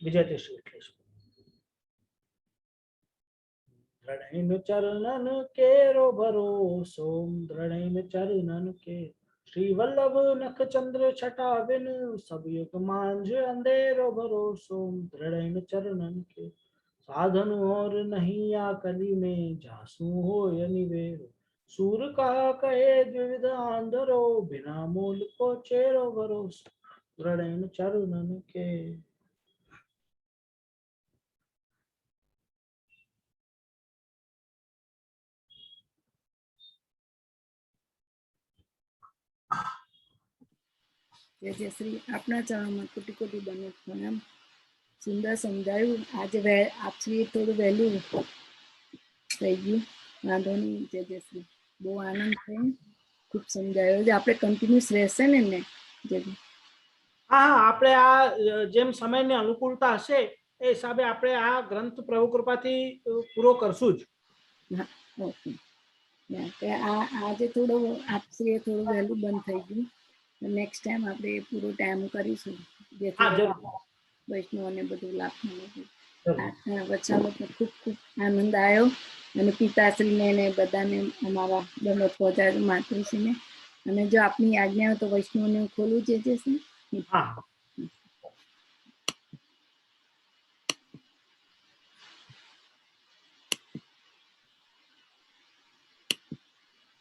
विजय श्री विठलेश्वर। दृढ़ चरणन केरो भरोसो, दृढ़ चरणन के श्री वल्लभ नख चंद्र छटा बिन, सब युग मांझ अंधेरो भरोसो, दृढ़ चरणन के साधन और नहीं या कली में, जासू हो निवेरो, सूर का कहे द्विविध आंधरो, बिना मूल को चेरो भरोसो, दृढ़ चरणन के। જય જય શ્રી આપના ચરણોમાં કોટી કોટી બને પ્રણામ। સુંદર સમજાયું। આજે આપશ્રીએ થોડું વહેલું થઈ ગયું, વાંધો નહીં। જય જય શ્રી, બહુ આનંદ થયો, ખૂબ સમજાયો। આપણે કન્ટિન્યુઅસ રહેશે ને એમને? જય જય। હા, આપણે આ જેમ સમયની અનુકૂળતા હશે એ હિસાબે આપણે આ ગ્રંથ પ્રભુ કૃપાથી પૂરો કરશું જ। હા, ઓકે। આજે થોડો આપશ્રીએ થોડું વહેલું બંધ થઈ ગયું, નેક્સ્ટ ટાઈમ આપણે પૂરો ટાઈમ કરીશું, જેથી વૈષ્ણવને બધું લાભ મળે। વચ્ચામાં ખૂબ ખૂબ આનંદ આવ્યો, અને પિતાશ્રીને ને બધાને અમારા દંડવત પહોંચાડ્યો, માતૃશ્રીને। અને જો આપની આજ્ઞા હોય તો વૈષ્ણવને હું ખોલું જે છે।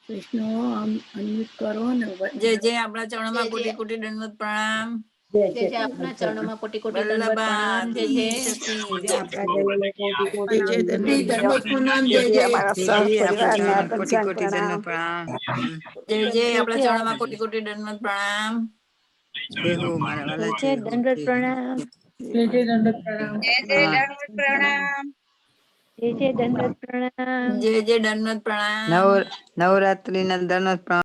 વૈષ્ણવ અનમ્યુટ કરો ને। જય જય, આપણા ચરણોમાં કોટી કોટી દંડવત પ્રણામ। જે જે આપના ચરણોમાં કોટી કોટી દંડવત પ્રણામ જે જે અમારા સહપરિવારને પંચાંગ પ્રણામ. જે જે આપણા ચરણોમાં કોટી કોટી દંડવત પ્રણામ જય હો મારા વાલા જય હો. દંડવત પ્રણામ. જય જય દંડવત પ્રણામ. જય જય દંડવત પ્રણામ. જે જે દંડવત પ્રણામ નવરાત્રી ના દંડવત પ્રણામ.